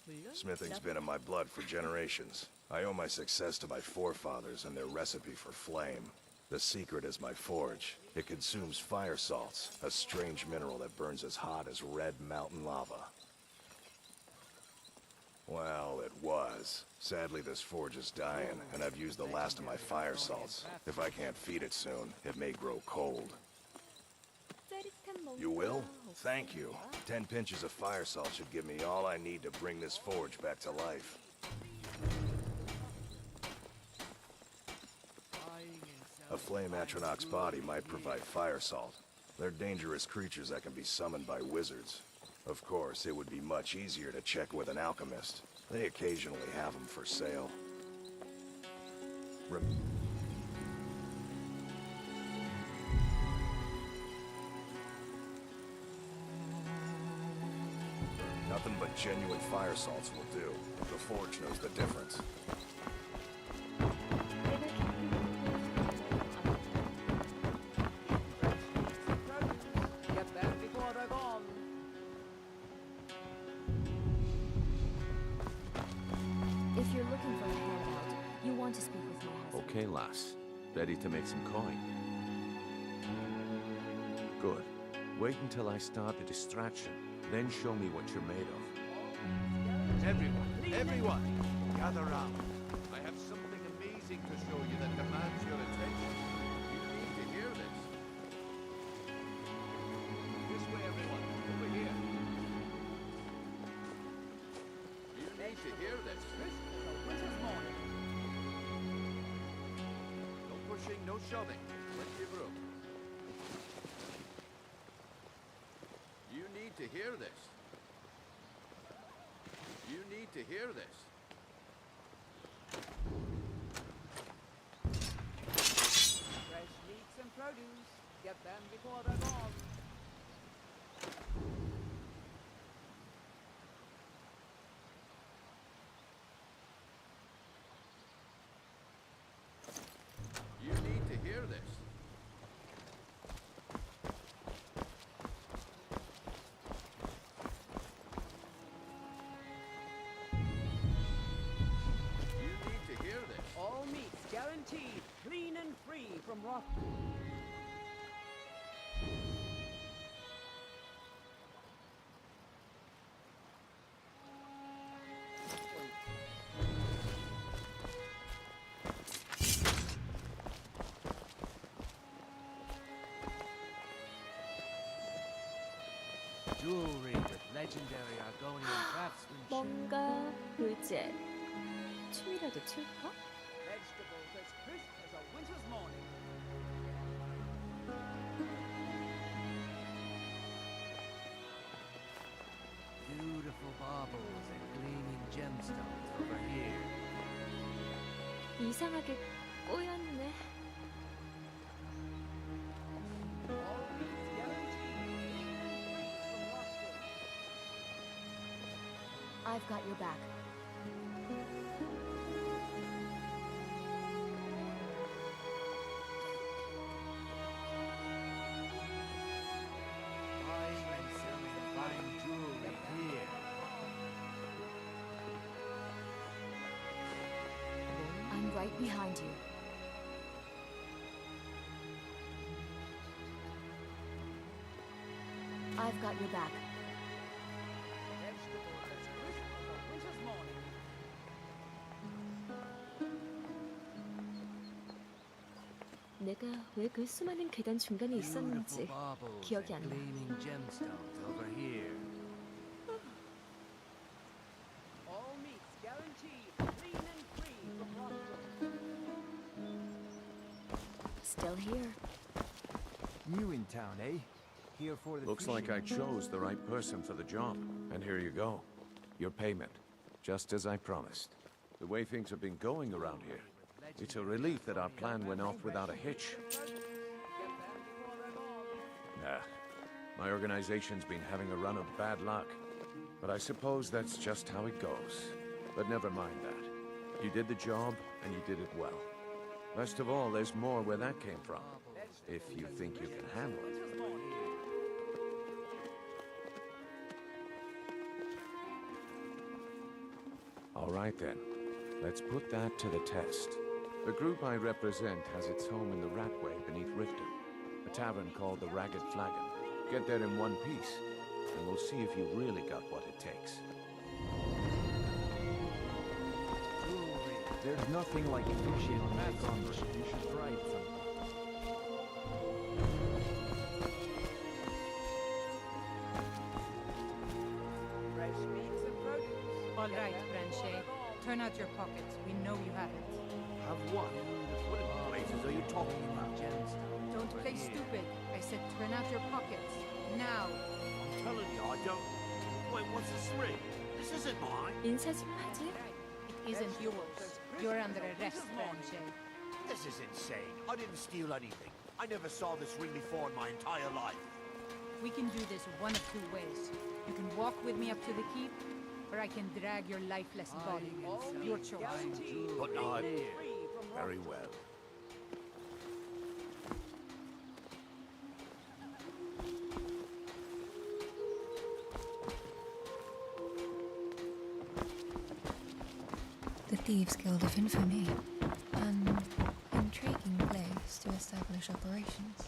물론 Smithing's been in my blood for generations. I owe my success to my forefathers and their recipe for flame. The secret is my forge. It consumes fire salts, a strange mineral that burns as hot as red mountain lava. Well, it was. Sadly, this forge is dying, and I've used the last of my fire salts. If I can't feed it soon, it may grow cold. You will? Thank you. 10 pinches of fire salt should give me all I need to bring this forge back to life. A flame Atronach's body might provide fire salt. They're dangerous creatures that can be summoned by wizards. Of course, it would be much easier to check with an alchemist. They occasionally have them for sale. Nothing but genuine fire salts will do. The forge knows the difference. Get them before they're gone. If you're looking for a handout, you want to speak with my husband. Okay, lass. Ready to make some coin? Good. Wait until I start the distraction. Then show me what you're made of. Everyone, gather round. I have something amazing to show you that demands your attention. You need to hear this. This way, everyone. Over here. You need to hear this. Winter's morning. No pushing, no shoving. Plenty of room. You need to hear this. You need to hear this. Fresh meats and produce. Get them before they're gone. You need to hear this. You need to hear this. All meats guaranteed, clean and free from rot. Jewelry with legendary Argonian craftsmanship. 뭔가 의제 춤이라도 출까? Vegetables as crisp as a winter's morning. Beautiful baubles and gleaming gemstones over here. 이상하게 꼬였네. I've got your back. Buying and selling fine jewelry here. I'm right behind you. I've got your back. 내가 왜 그 수많은 계단 중간에 있었는지 기억이 안 나. Gleaming gemstones over here. All meats guaranteed, clean and free from rot. Still here. New in town, eh? Here for the Looks like I chose the right person for the job. And here you go. Your payment. Just as I promised. The way things have been going around here, it's a relief that our plan went off without a hitch. Nah. My organization's been having a run of bad luck. But I suppose that's just how it goes. But never mind that. You did the job, and you did it well. Best of all, there's more where that came from. If you think you can handle it. All right then. Let's put that to the test. The group I represent has its home in the Ratway beneath Riften, a tavern called the Ragged Flagon. Get there in one piece, and we'll see if you really got what it takes. There's nothing like fishing on that commerce. You should try it sometime. Fresh meats and produce. All right, Branche. Turn out your pockets. We know you have it. Have what? What in blazes are you talking about? Don't play stupid. I said turn out your pockets. Now. I'm telling you, I don't... Wait, what's this ring? This isn't mine. 인사 좀 하지? It isn't yours. You're under arrest, Branche. This is insane. I didn't steal anything. I never saw this ring before in my entire life. We can do this one of two ways. You can walk with me up to the keep, or I can drag your lifeless body. Your choice. But not... Very well. The Thieves' Guild of Infamy. An intriguing place to establish operations.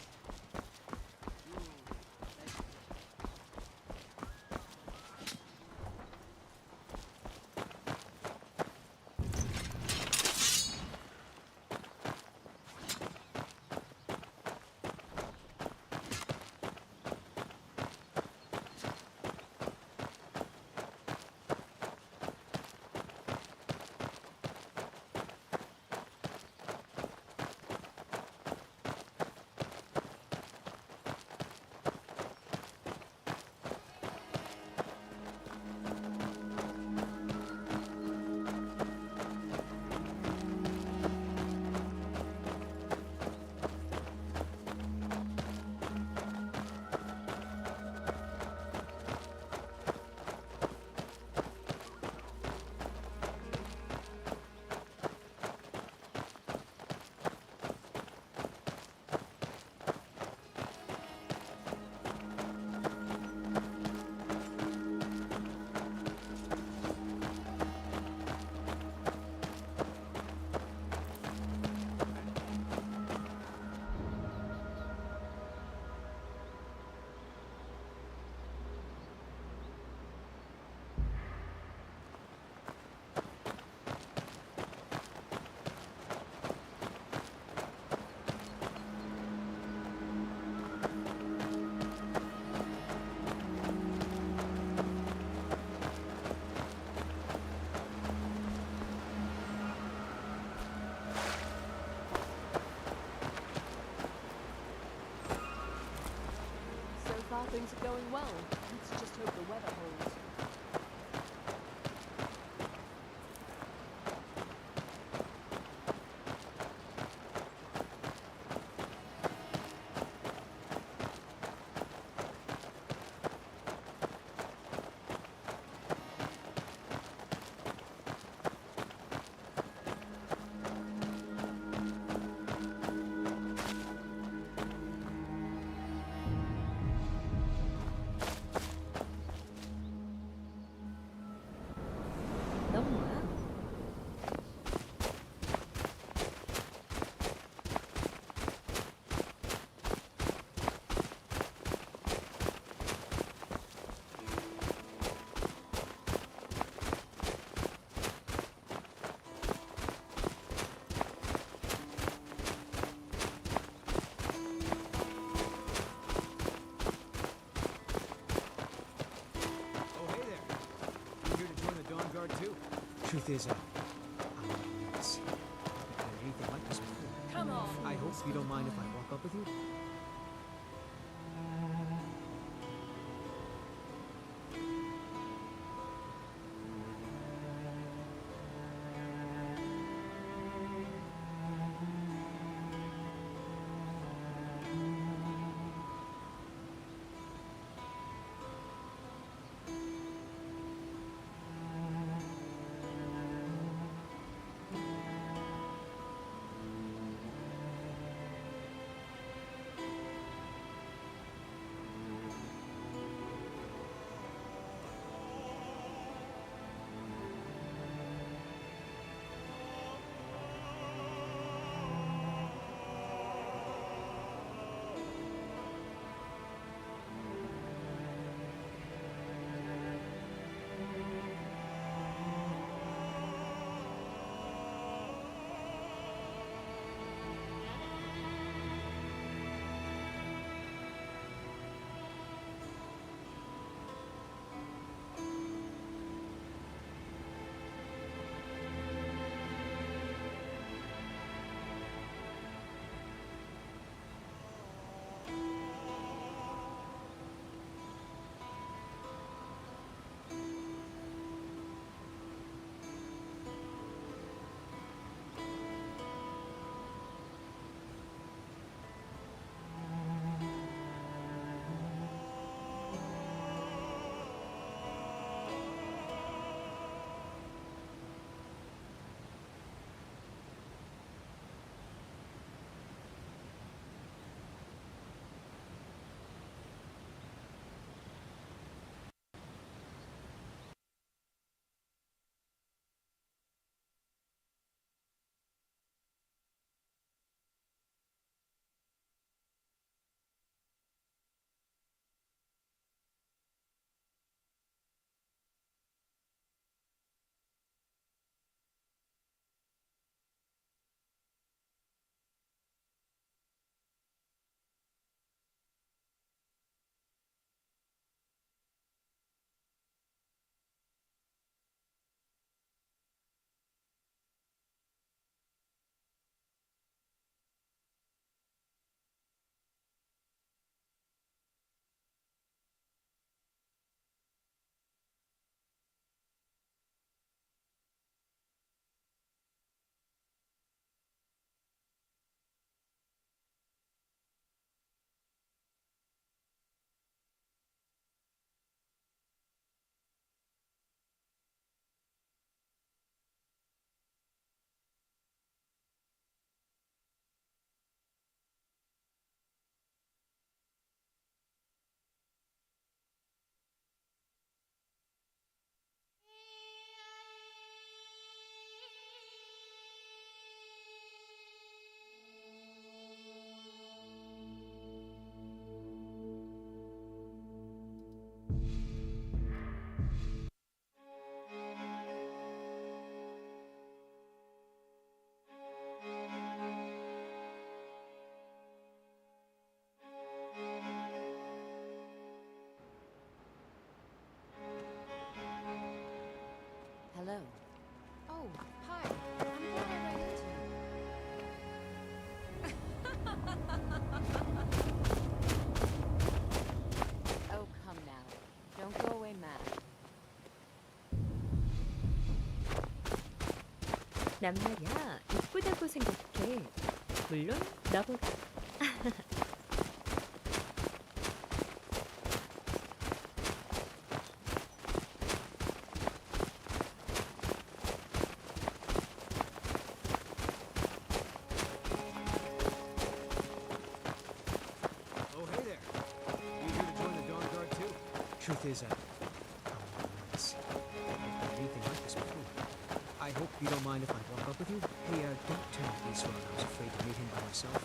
Things are going well. Let's just hope the weather holds. guard too. Truth is, let's see. I've done anything like this before. Come on. I hope you don't mind if I walk up with you. Hello. Oh, hi. I'm glad I ran into you. Oh, come now. Don't go away mad. 난 말이야 이쁘다고 생각해. 물론 나보다. Oh, hey there. You here to join the Dawn Guard too? Truth is, let's see. I've done anything like this before. I hope you don't mind if I walk up with you. Hey, don't tell Eastwell I was afraid to meet him by myself.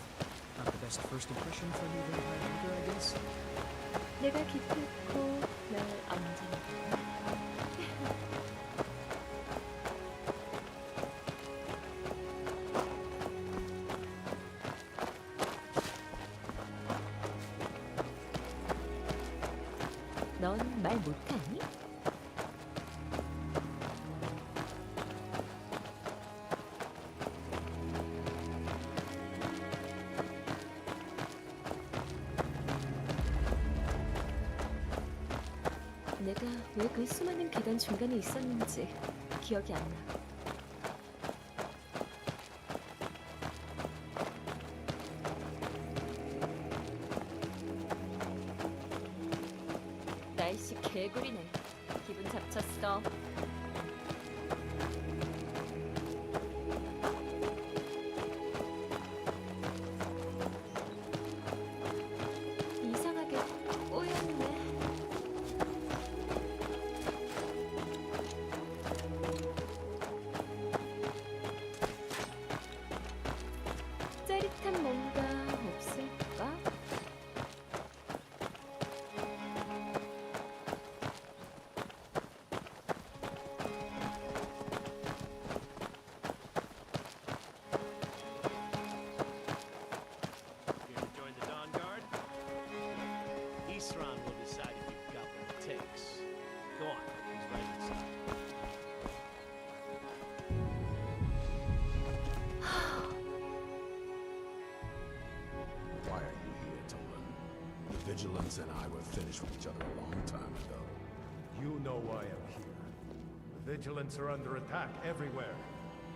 Not the best first impression for a new vampire hunter, I guess. 내가 기특고 날 언제나. 넌 말 못하니? 내가 왜 그 수많은 계단 중간에 있었는지 기억이 안 나. 날씨 개구리네. 기분 잡쳤어. 이상하게 꼬였네. 짜릿한 뭔가 없을까? Here to join the Dawn Guard? Isran will decide if you've got what it takes. Go on, he's right inside. Why are you here, Tolan? The Vigilance and I were finished with each other a long time ago. You know why I'm here. The Vigilants are under attack everywhere.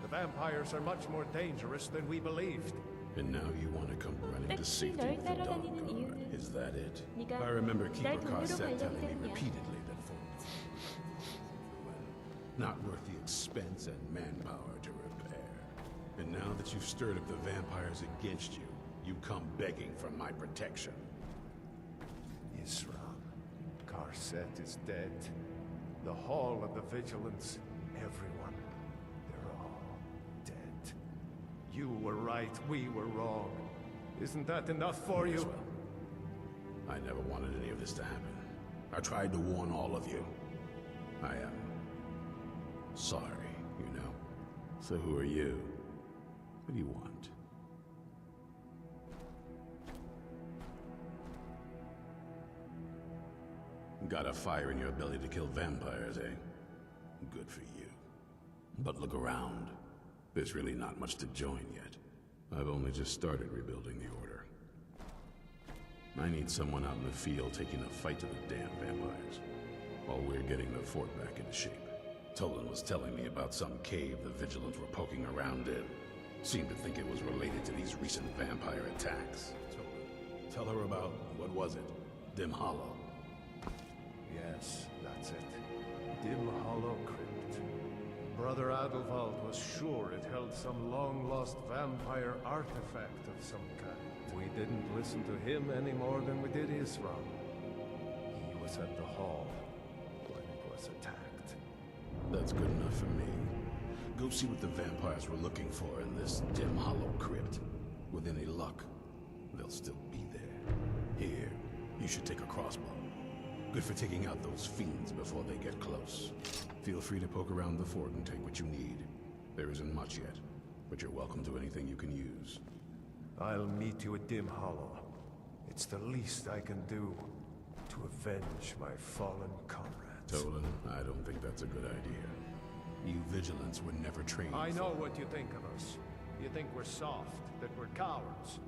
The vampires are much more dangerous than we believed. And now you want to come running to safety 널 with the Dawn 따라다니는 Guard. 이유는 Is that it? 네가 I remember 날 Keeper 돈으로 Carset 가려기 telling me 때문이야. repeatedly that for not worth the expense and manpower to repair. And now that you've stirred up the vampires against you, you come begging for my protection. Isran. Carset is dead. The Hall of the Vigilance. Everyone. They're all dead. You were right, we were wrong. Isn't that enough for you? Well, I never wanted any of this to happen. I tried to warn all of you. I am sorry, you know. So who are you? What do you want? Got a fire in your belly to kill vampires, eh? Good for you. But look around. There's really not much to join yet. I've only just started rebuilding the Order. I need someone out in the field taking a fight to the damn vampires, while we're getting the fort back into shape. Tolan was telling me about some cave the Vigilants were poking around in. Seemed to think it was related to these recent vampire attacks. Tolan, tell her about, what was it? Dim Hollow. Yes, that's it. Dim Hollow Crypt. Brother Adelwald was sure it held some long-lost vampire artifact of some kind. We didn't listen to him any more than we did Isran. He was at the hall when it was attacked. That's good enough for me. Go see what the vampires were looking for in this Dim Hollow Crypt. With any luck, they'll still be there. Here, you should take a crossbow. Good for taking out those fiends before they get close. Feel free to poke around the fort and take what you need. There isn't much yet, but you're welcome to anything you can use. I'll meet you at Dim Hollow. It's the least I can do to avenge my fallen comrades. Tolan, I don't think that's a good idea. You Vigilants were never trained I know what you think of us. You think we're soft, that we're cowards.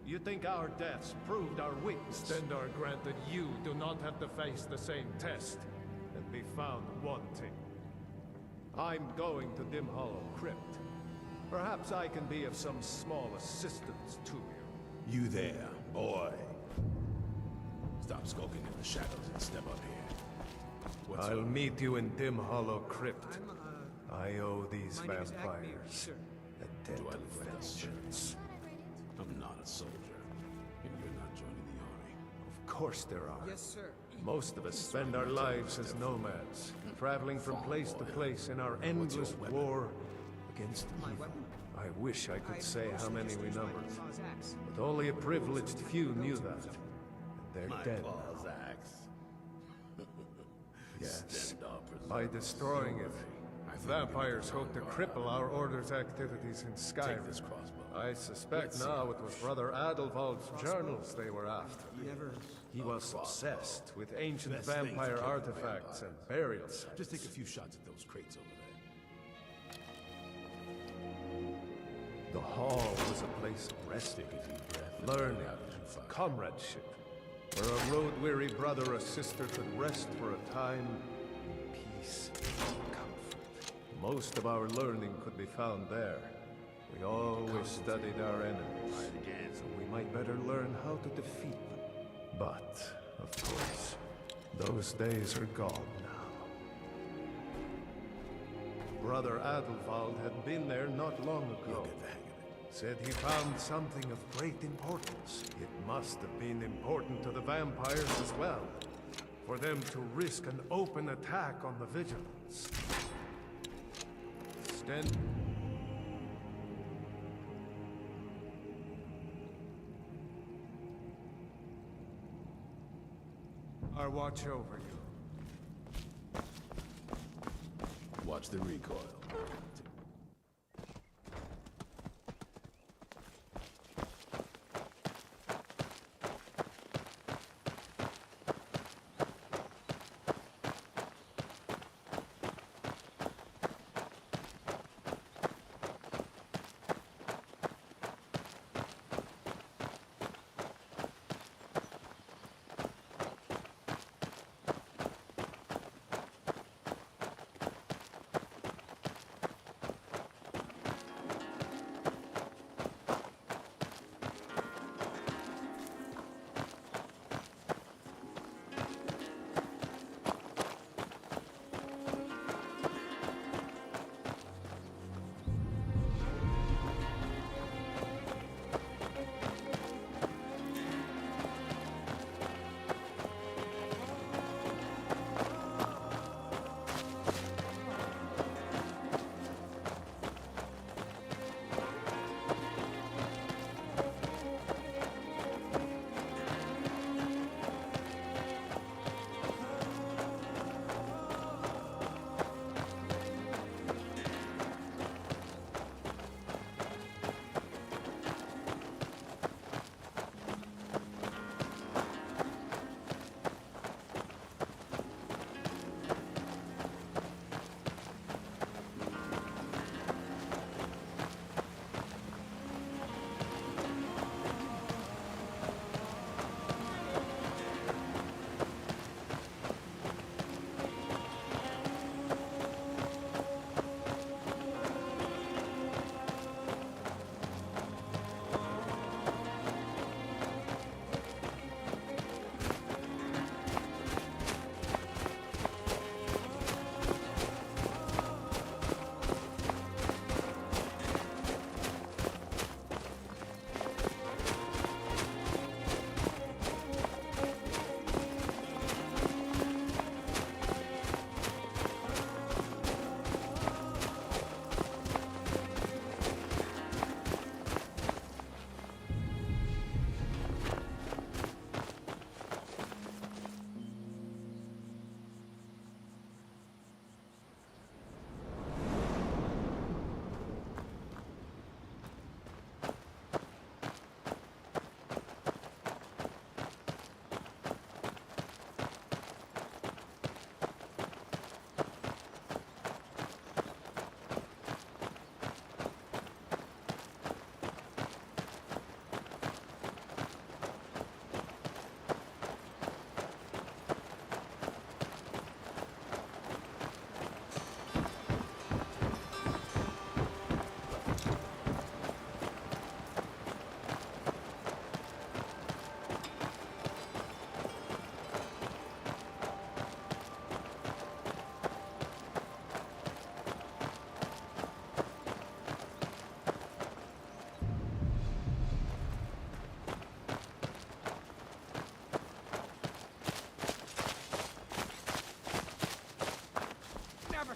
You think our deaths proved our weakness. Then are granted you do not have to face the same test and be found wanting. I'm going to Dim Hollow Crypt. Perhaps I can be of some small assistance to you. You there, boy. Stop skulking in the shadows and step up here. I'll meet you in Dim Hollow Crypt. I owe these vampires a debt of vengeance. I'm not a soldier, and you're not joining the army. Of course there are. Yes, sir. Most of us spend our lives as nomads, traveling from place to place in our endless war against evil. I wish I could say how many we numbered, but only a privileged few knew that. And they're dead now. Yes, by destroying it, vampires hope to cripple our Order's activities in Skyrim. I suspect now it was Brother Adelwald's journals they were after. He was obsessed with ancient vampire artifacts and burial sites. Just take a few shots at those crates over there. The hall was a place of resting, learning, comradeship. where a road-weary brother or sister could rest for a time in peace and comfort. Most of our learning could be found there. We always studied our enemies, so we might better learn how to defeat them. But, of course, those days are gone now. Brother Adelwald had been there not long ago. Said he found something of great importance. It must have been important to the vampires as well, for them to risk an open attack on the Vigilance. Stand... I watch over you. Watch the recoil.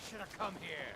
Should have come here.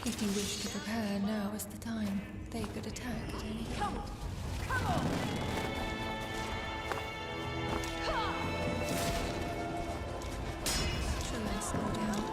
If you wish to prepare, now is the time. They could attack at any time. Come on! Shall I slow down?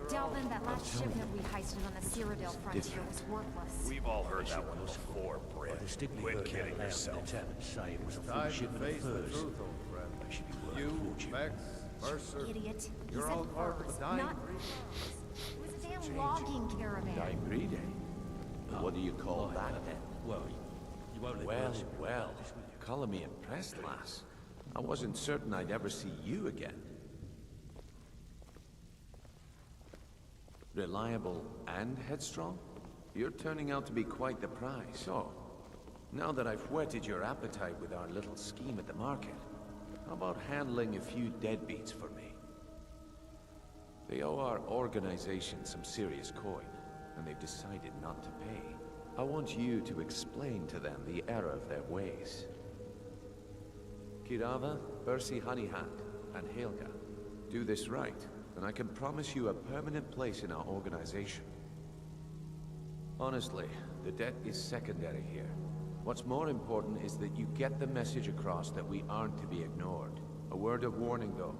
Delvin, that last shipment we heisted on the Cyrodiil frontier was worthless. We've all heard that one before, Britt. Quit kidding yourself. Time to face the truth, old friend. You, Vex, Mercer, Idiot. He you're said all part of furs, a dying not breed. It was a damn logging caravan. Dying breed, eh? What do you call that then? Well, you won't let Well, me well. Calling me impressed, lass. I wasn't certain I'd ever see you again. Reliable and headstrong? You're turning out to be quite the prize. So, now that I've whetted your appetite with our little scheme at the market, how about handling a few deadbeats for me? They owe our organization some serious coin, and they've decided not to pay. I want you to explain to them the error of their ways. Kirava, Bersi Honeyhand, and Helga. Do this right, and I can promise you a permanent place in our organization. Honestly, the debt is secondary here. What's more important is that you get the message across that we aren't to be ignored. A word of warning, though.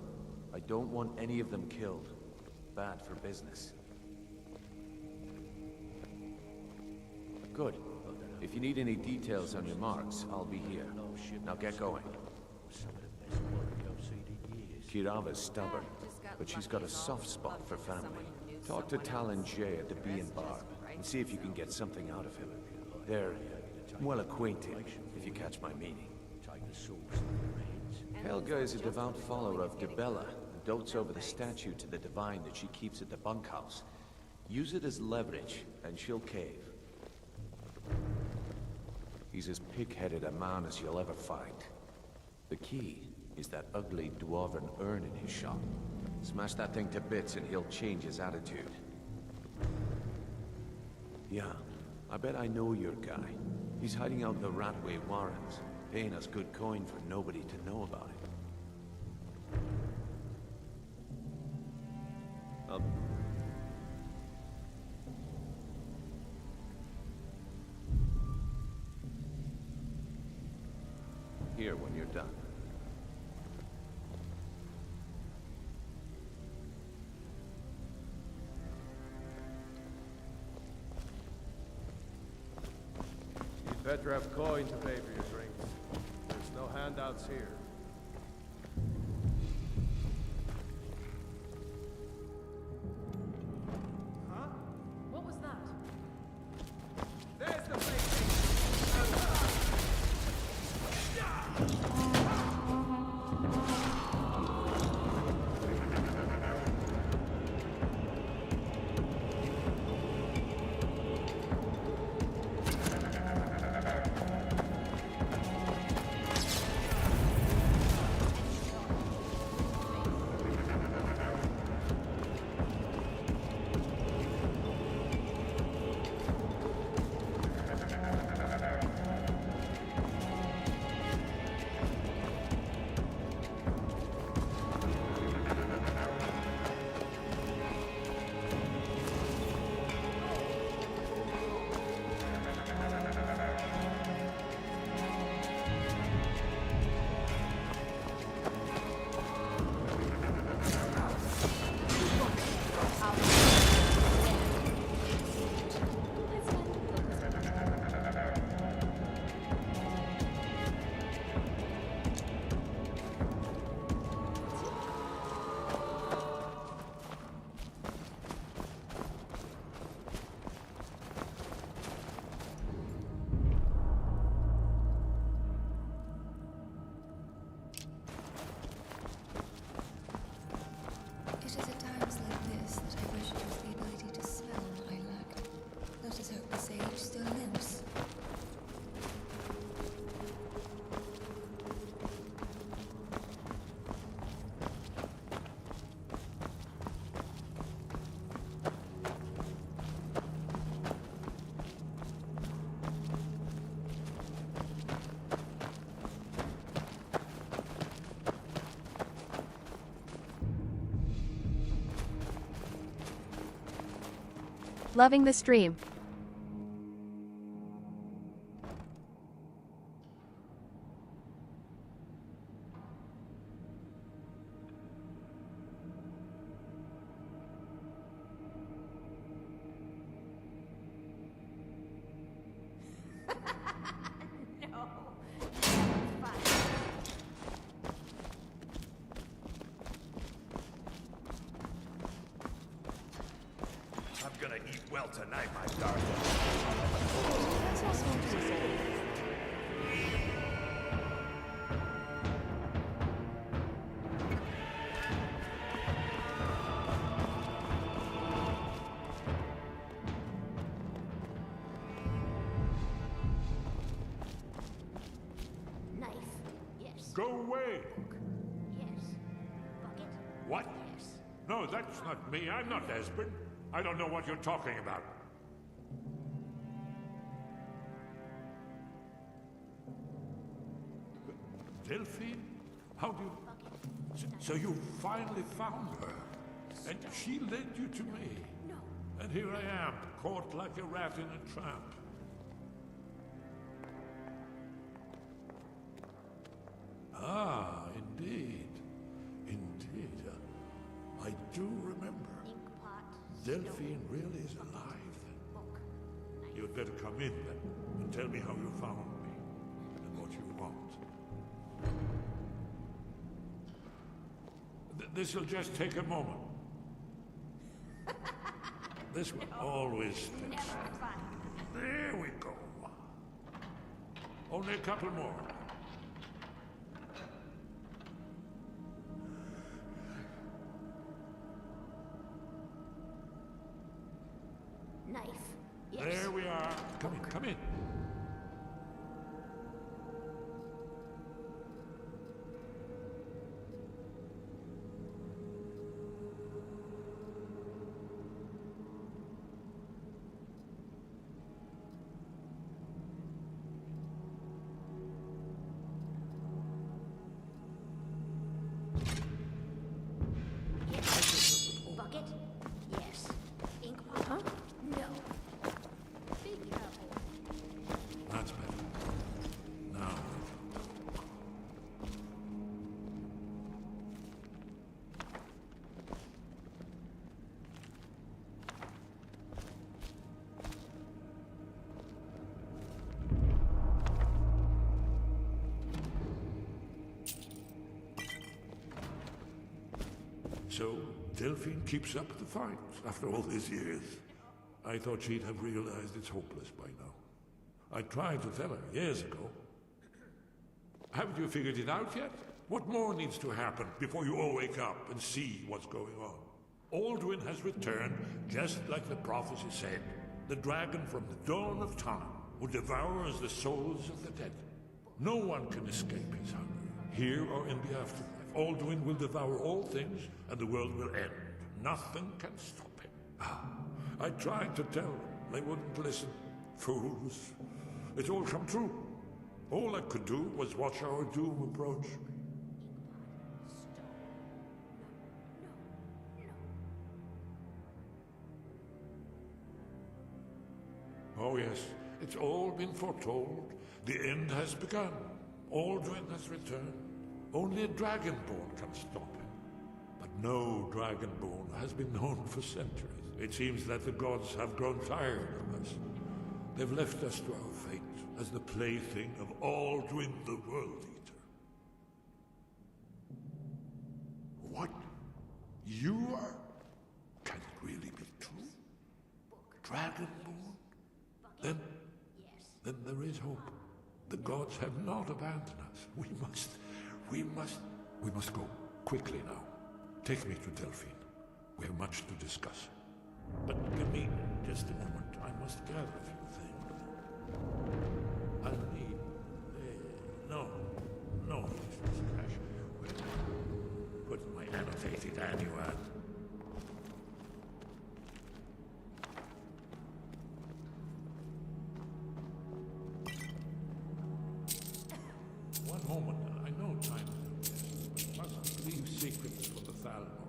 I don't want any of them killed. Bad for business. Good. If you need any details on your marks, I'll be here. Now get going. Kirava's stubborn, but she's got a soft spot for family. Talk to Talon Jay at the Bee and Barb, and see if you can get something out of him. They're well acquainted, if you catch my meaning. Helga is a devout follower of Dibella, and dotes over the statue to the divine that she keeps at the bunkhouse. Use it as leverage, and she'll cave. He's as pig-headed a man as you'll ever find. The key is that ugly dwarven urn in his shop. Smash that thing to bits and he'll change his attitude. Yeah, I bet I know your guy. He's hiding out in the Ratway Warrens, paying us good coin for nobody to know about it. Here when you're done. You'd better have coin to pay for your drinks. There's no handouts here. Huh? What was that? There's the place! It is at times like this that I wish it was the ability to smell what I lacked. Let us hope the sage still lives. Loving the stream. I'm gonna eat well tonight, my darling. Knife. Yes. Go away! Yes. Bucket. What? Yes. No, that's not me. I'm not Esbern. I don't know what you're talking about. Delphine? How do you... So you finally found her? And she led you to me? No. And here I am, caught like a rat in a trap. Ah, indeed. Indeed. I do remember. Delphine really is alive, then. You'd better come in, then, and tell me how you found me, and what you want. This'll just take a moment. This one always fits. There we go. Only a couple more. Knife. Yes. There we are. Come in, come in. Bucket? Yes. Ink pot? No. Big apple. That's better. Now. So, Delphine keeps up the fight after all these years. I thought she'd have realized it's hopeless by now. I tried to tell her years ago. Haven't you figured it out yet? What more needs to happen before you all wake up and see what's going on? Alduin has returned, just like the prophecy said. The dragon from the dawn of time, who devours the souls of the dead. No one can escape his hunger, here or in the afterlife. Alduin will devour all things, and the world will end. Nothing can stop him. I tried to tell them. They wouldn't listen. Fools. It's all come true. All I could do was watch our doom approach. Oh yes, it's all been foretold. The end has begun. Alduin has returned. Only a dragonborn can stop him. But no dragonborn has been known for centuries. It seems that the gods have grown tired of us. They've left us to our fate as the plaything of Alduin the World Eater. What? You are? Can it really be true? Dragonborn? Then there is hope. The gods have not abandoned us. We must go quickly now. Take me to Delphine. We have much to discuss. But give me just a moment. I must gather a few things. I'll need... no, this is trash. Put my annotated annual. One moment. I know time is but mustn't leave secrets for the Thalmor.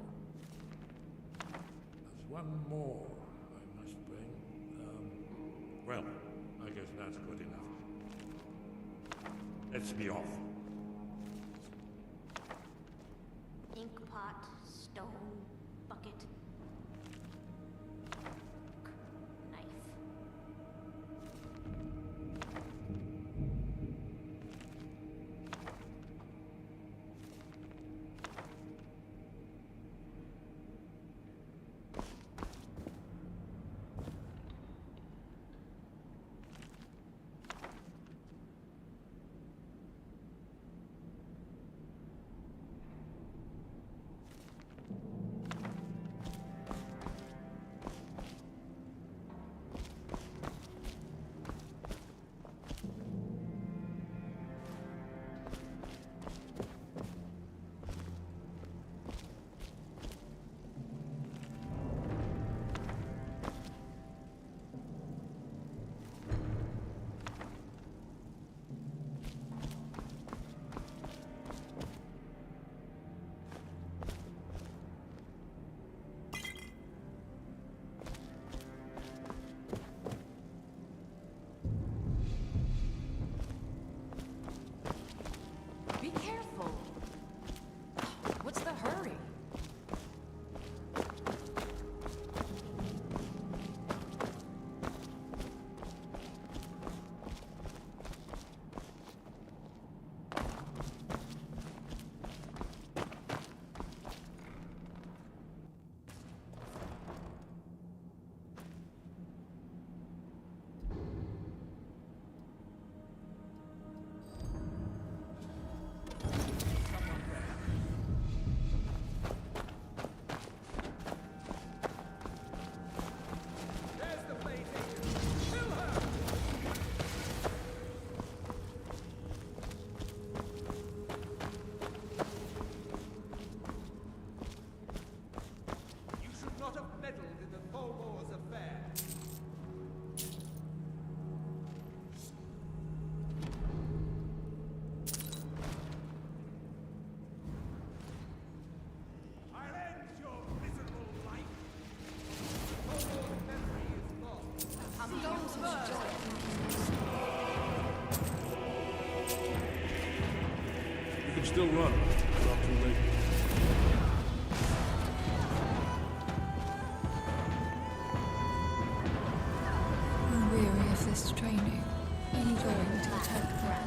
There's one more I must bring. Well, I guess that's good enough. Let's be off. Ink pot, stone, bucket. Knife. still run. It's not too late. I'm weary of this training. Are you going to attack them?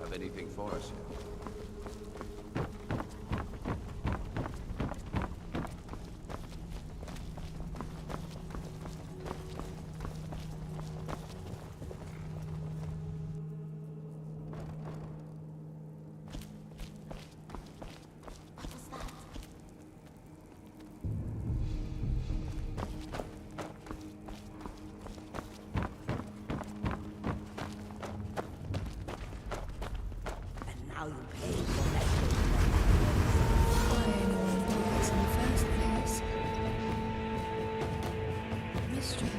Have anything for us here? Now you pay for that. Why anyone buys in the first place? Mystery.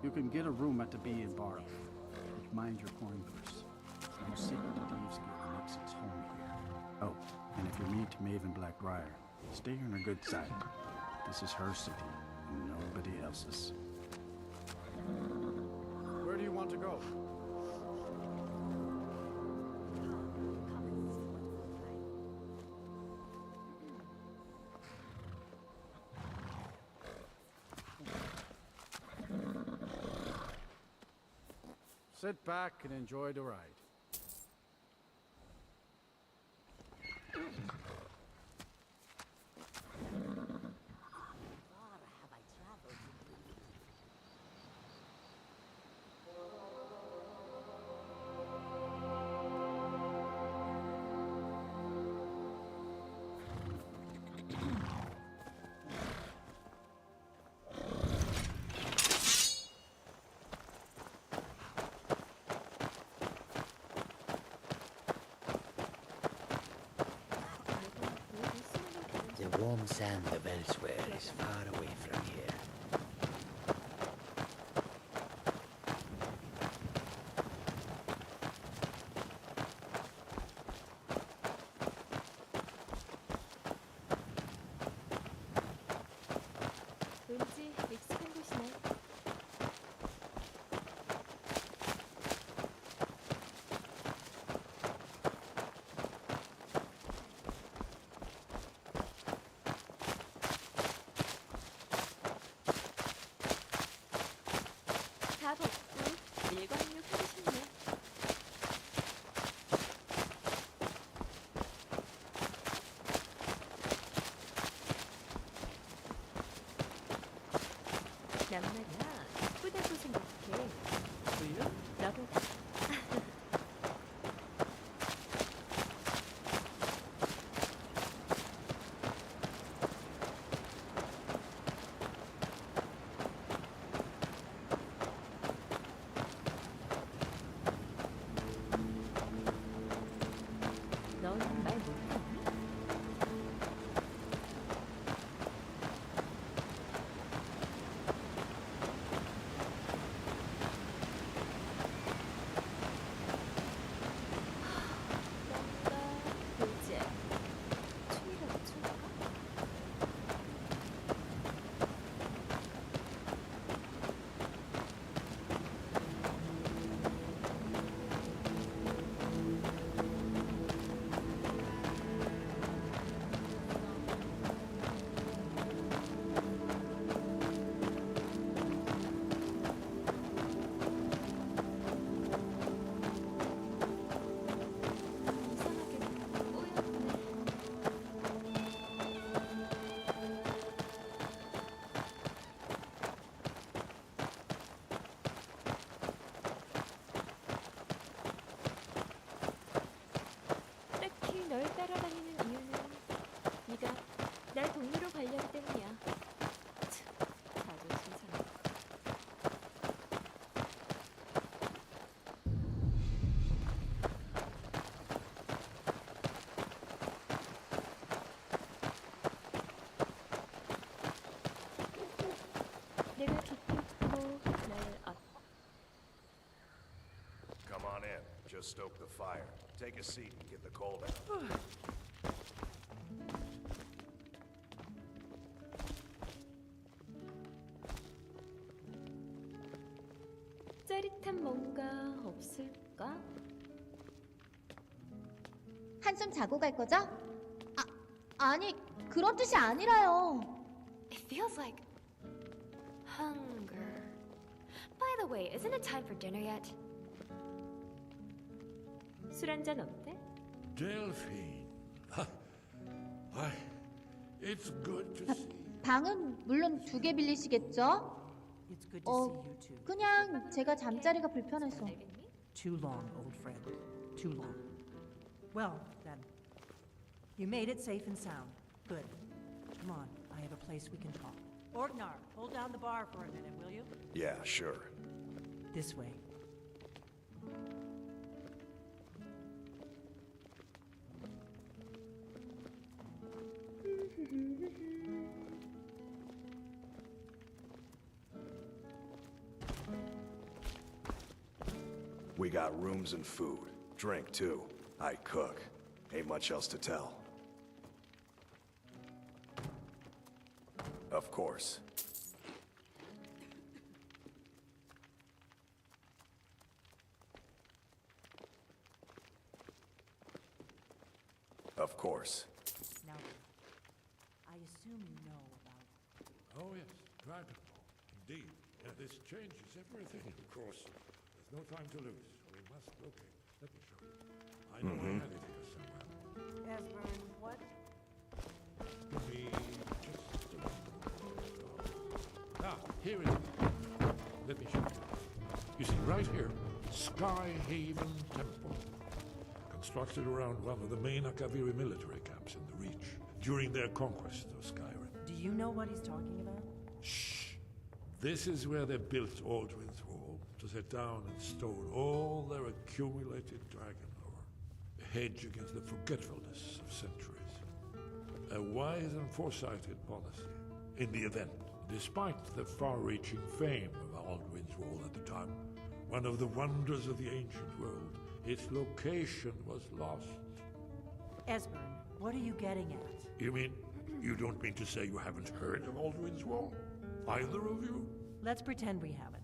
You can get a room at the Bee and Bar. But mind your coin purse. No secret that Eavesgate makes its home here. Oh, and if you meet Maven Blackbriar, stay on her good side. This is her city, and nobody else's. Where do you want to go? sit back and enjoy the ride. The warm sand of elsewhere is far away from here. 왠지 익숙한 곳이네. 다 덥고 일광욕하고 싶네. 난 말이야 예쁘다고 생각해. 물론 나보다. 넌 말 못하니? 뭔가 이제 춤이라도 출까? 이상하게 꼬였네. 딱히 널 따라다니는 이유는 네가 날 동료로 관리하기 때문이야. 참, 자존심 상해. 내가 기쁘고 날 Come on in. Just stoke the fire. Take a seat and get the cold out. 짜릿한 뭔가 없을까? 한숨 자고 갈 거죠? 아니, 그런 뜻이 아니라요. It feels like hunger. By the way, isn't it time for dinner yet? 술 한잔 어때? Delphine. It's good to see. 방은 물론 2개 빌리시겠죠? It's good to see you too. 그냥 제가 잠자리가 불편해서. Too long, old friend. Too long. Well, then. You made it safe and sound. Good. Come on, I have a place we can talk. Orgnar, hold down the bar for a minute, will you? Yeah, sure. This way. We got rooms and food. Drink, too. I cook. Ain't much else to tell. Of course. Of course. Now, I assume you know about... Oh, yes, practical. Indeed. Yeah, this changes everything, of course. There's No time to lose. We must locate. Let me show you. I know I had it here somewhere. Esbern, what? Give me just a moment. Ah, here it is. Let me show you. You see, right here, Sky Haven Temple. Constructed around one of the main Akaviri military camps in the Reach during their conquest of Skyrim. Do you know what he's talking about? Shh! This is where they built Aldrin's Wall, to set down in stone all their accumulated dragon lore. A hedge against the forgetfulness of centuries. A wise and foresighted policy. In the event, despite the far-reaching fame of Aldrin's Wall at the time, one of the wonders of the ancient world, its location was lost. Esbern, what are you getting at? You mean, you don't mean to say you haven't heard of Aldrin's Wall? Either of you? Let's pretend we haven't.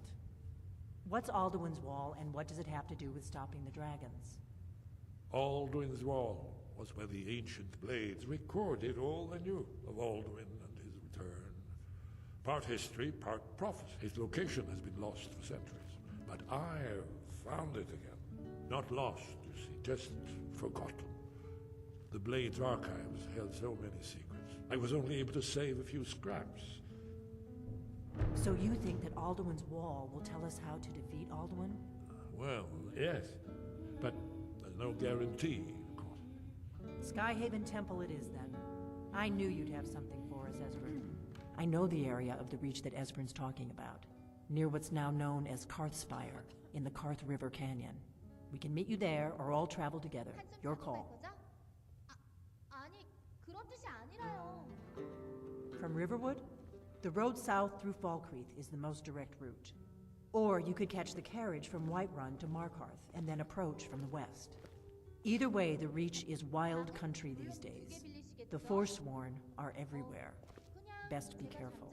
What's Alduin's Wall, and what does it have to do with stopping the dragons? Aldrin's Wall was where the ancient blades recorded all they knew of Alduin and his return. Part history, part prophecy. His location has been lost for centuries, but I've found it again. Not lost, you see, just forgotten. The Blade's archives held so many secrets. I was only able to save a few scraps. So you think that Alduin's Wall will tell us how to defeat Alduin? Well, yes, but there's no guarantee, of course. Skyhaven Temple it is, then. I knew you'd have something for us, Esbern. I know the area of the Reach that Esbern's talking about, near what's now known as Karthspire, in the Karth River Canyon. We can meet you there, or all travel together. Your call. 아니, 그런 뜻이 아니라요. From Riverwood? The road south through Falkreath is the most direct route. Or you could catch the carriage from Whiterun to Markarth, and then approach from the west. Either way, the Reach is wild country these days. The Forsworn are everywhere. Best be careful.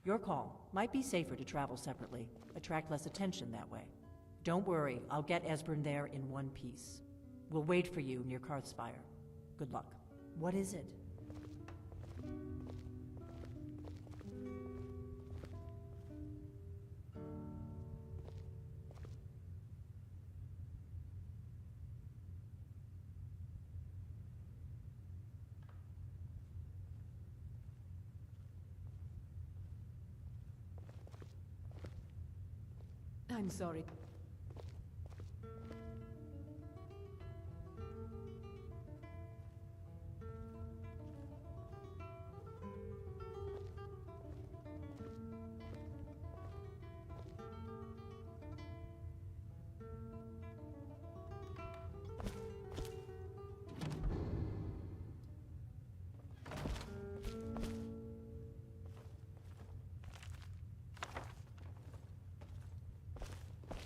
Your call. Might be safer to travel separately. Attract less attention that way. Don't worry, I'll get Esbern there in one piece. We'll wait for you near Karthspire. Good luck. What is it? I'm sorry.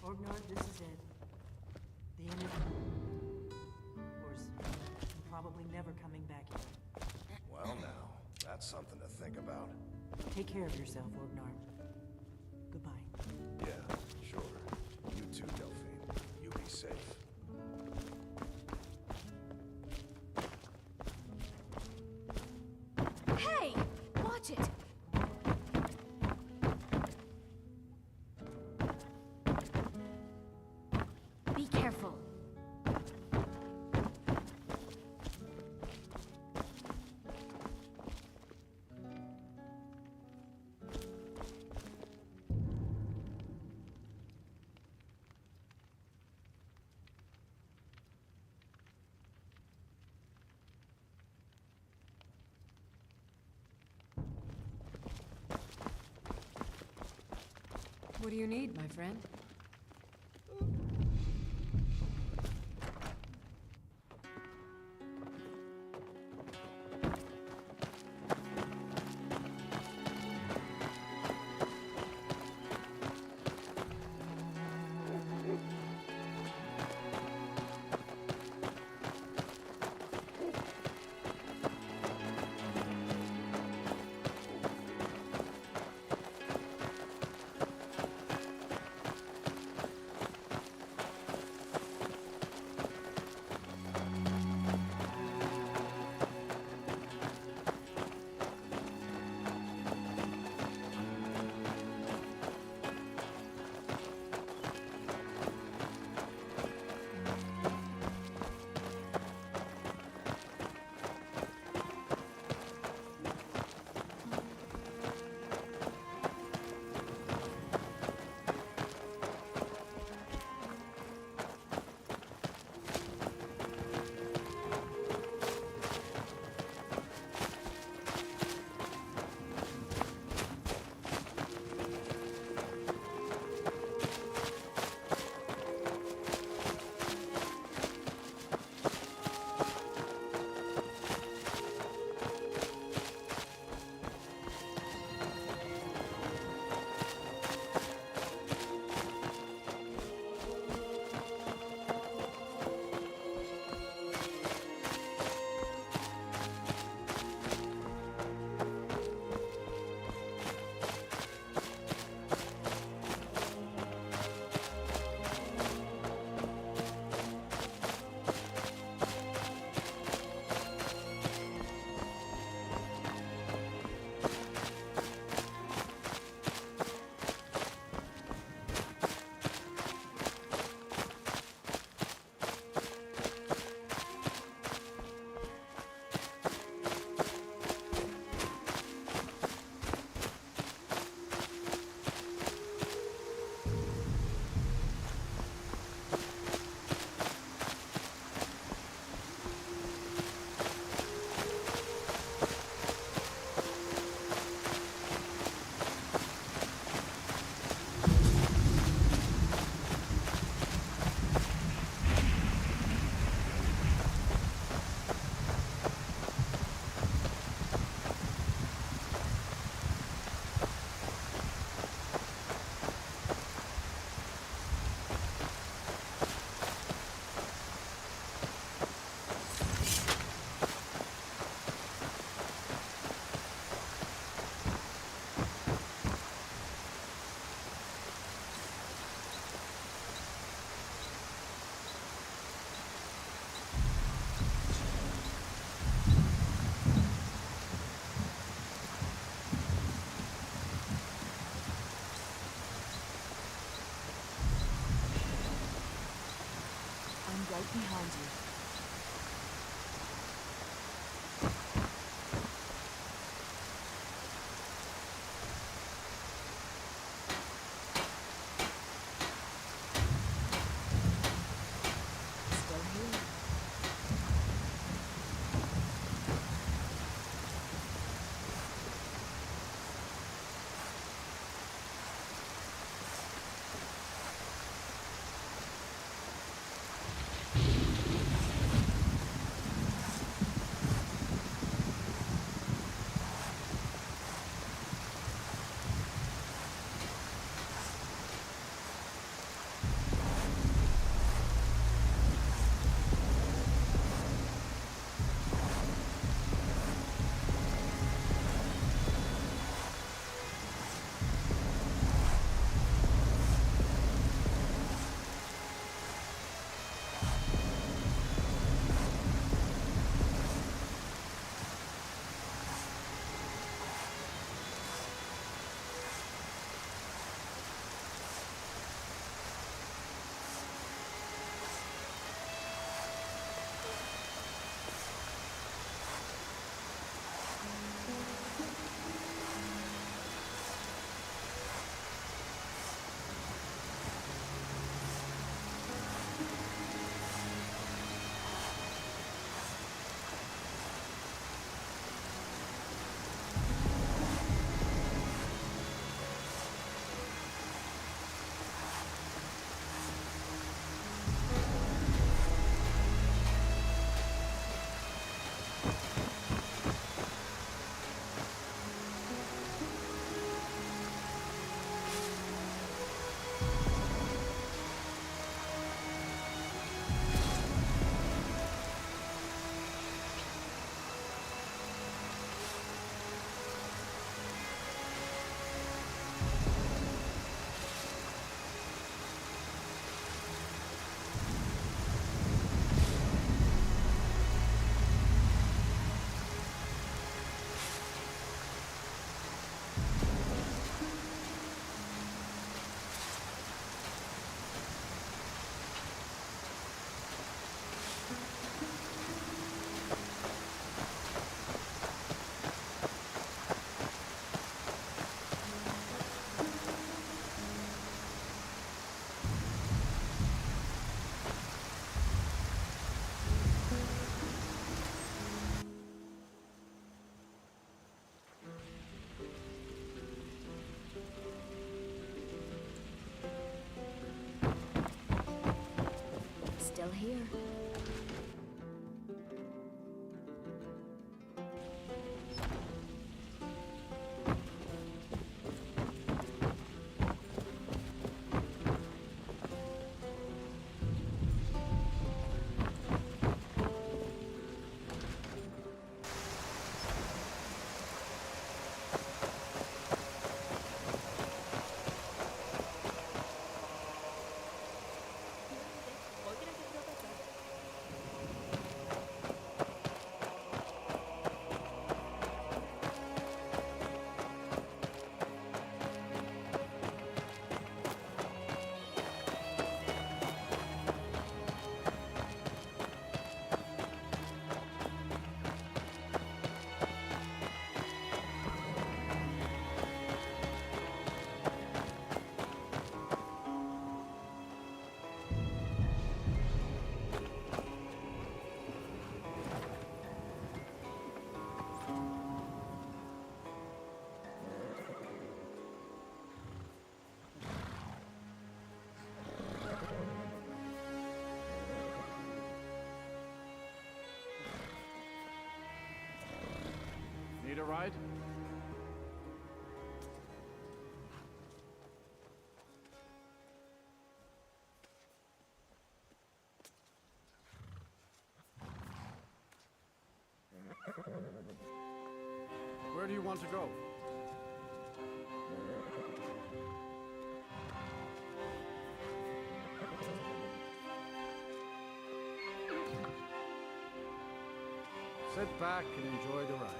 Orgnar, this is it. The end is... Of course, I'm probably never coming back here. Well now, that's something to think about. Take care of yourself, Orgnar. Goodbye. Yeah, sure. You too, Delphine. You be safe. Hey! Watch it! Be careful. What do you need, my friend? behind you. Still here. Still here. Need a ride? Where do you want to go? Sit back and enjoy the ride.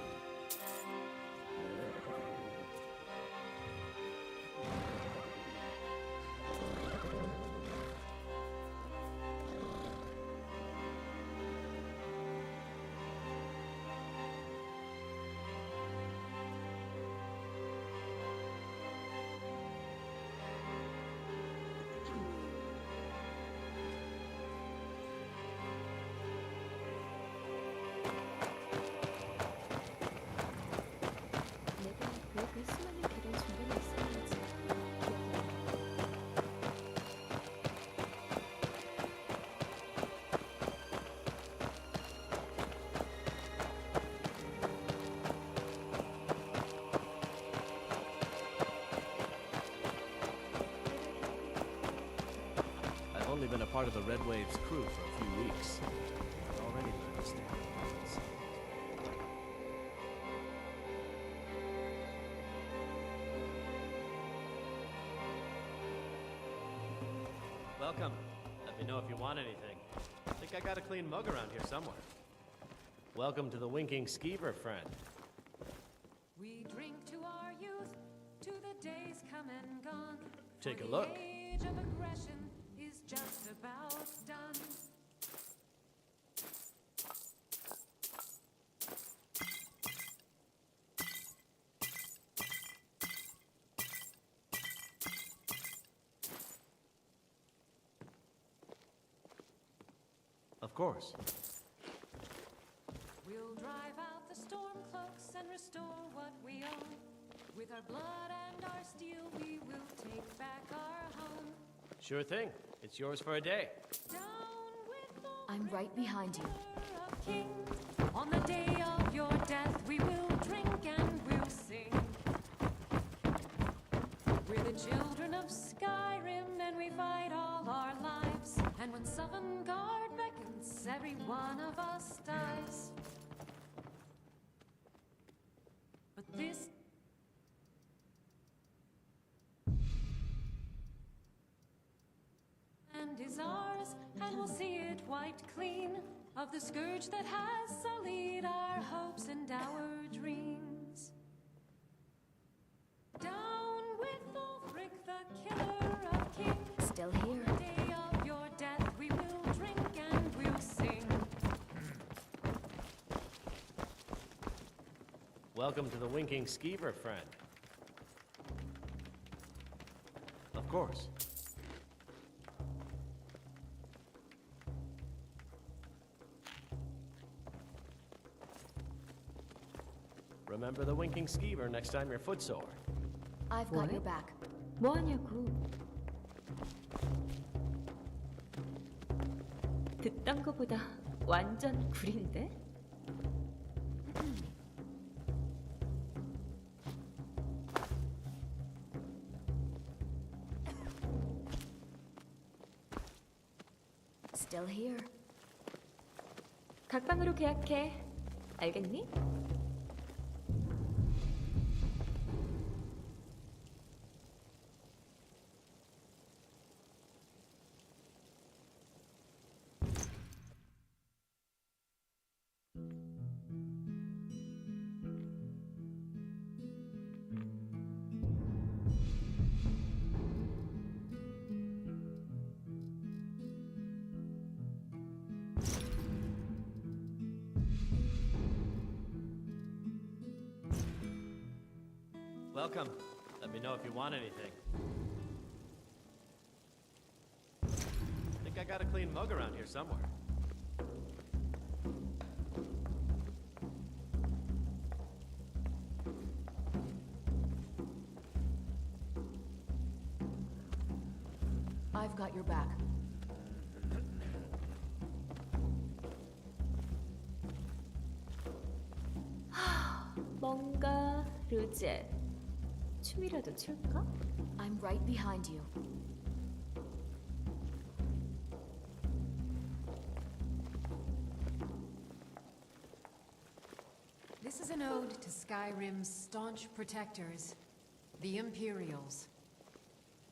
내가 왜그 수많은 길을 주변에 있었는지 기억이 안 나. I've only been a part of the Red Wave's crew for a few weeks. I've already learned to stand on the side. Welcome. Let me know if you want anything. I think I got a clean mug around here somewhere. Welcome to the Winking Skeever, friend. We drink to our youth, to the days come and gone. Take a For look. The age of aggression is just about done. Of course. We'll drive out the storm cloaks and restore what we own. With our blood and our steel, we will take back our home. Sure thing. It's yours for a day. I'm right behind you. Of kings, on the day of your death, we will drink and we'll sing. We're the children of Skyrim, and we fight all our lives. And when Sovngarde beckons, every one of us dies. But this land is ours, and we'll see it wiped clean of the scourge that has sullied our hopes and our dreams. Down with Ulfric, the killer of kings. Still here. On the day of your death, we will drink and we'll sing. Welcome to the Winking Skeever, friend. Of course. Remember the Winking Skeever next time you're footsore. I've got your back. 뭐 하냐고. 듣던 거보다 완전 구린데? Still here. 각방으로 계약해. 알겠니? Welcome. Let me know if you want anything. I think I got a clean mug around here somewhere. I've got your back. 뭔가 루제 춤이라도 출까? I'm right behind you. This is an ode to Skyrim's staunch protectors, the Imperials.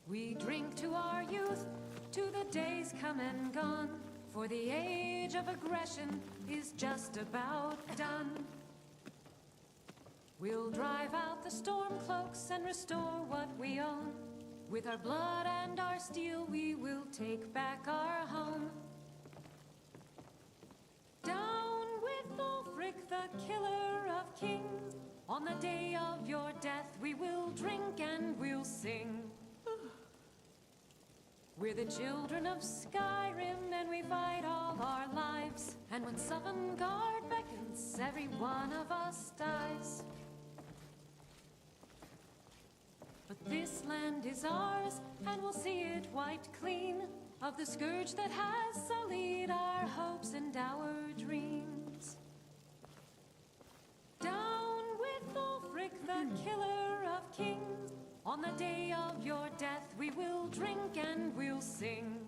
We drink to our youth, to the days come and gone, for the age of aggression is just about done. We'll drive out the storm cloaks and restore what we own. With our blood and our steel, we will take back our home. Down with Ulfric, the killer of kings. On the day of your death, we will drink and we'll sing. We're the children of Skyrim, and we fight all our lives. And when Sovngarde beckons, once every one of us dies. But this land is ours, and we'll see it wiped clean of the scourge that has sullied our hopes and our dreams. Down with Ulfric, the killer of kings. On the day of your death, we will drink and we'll sing.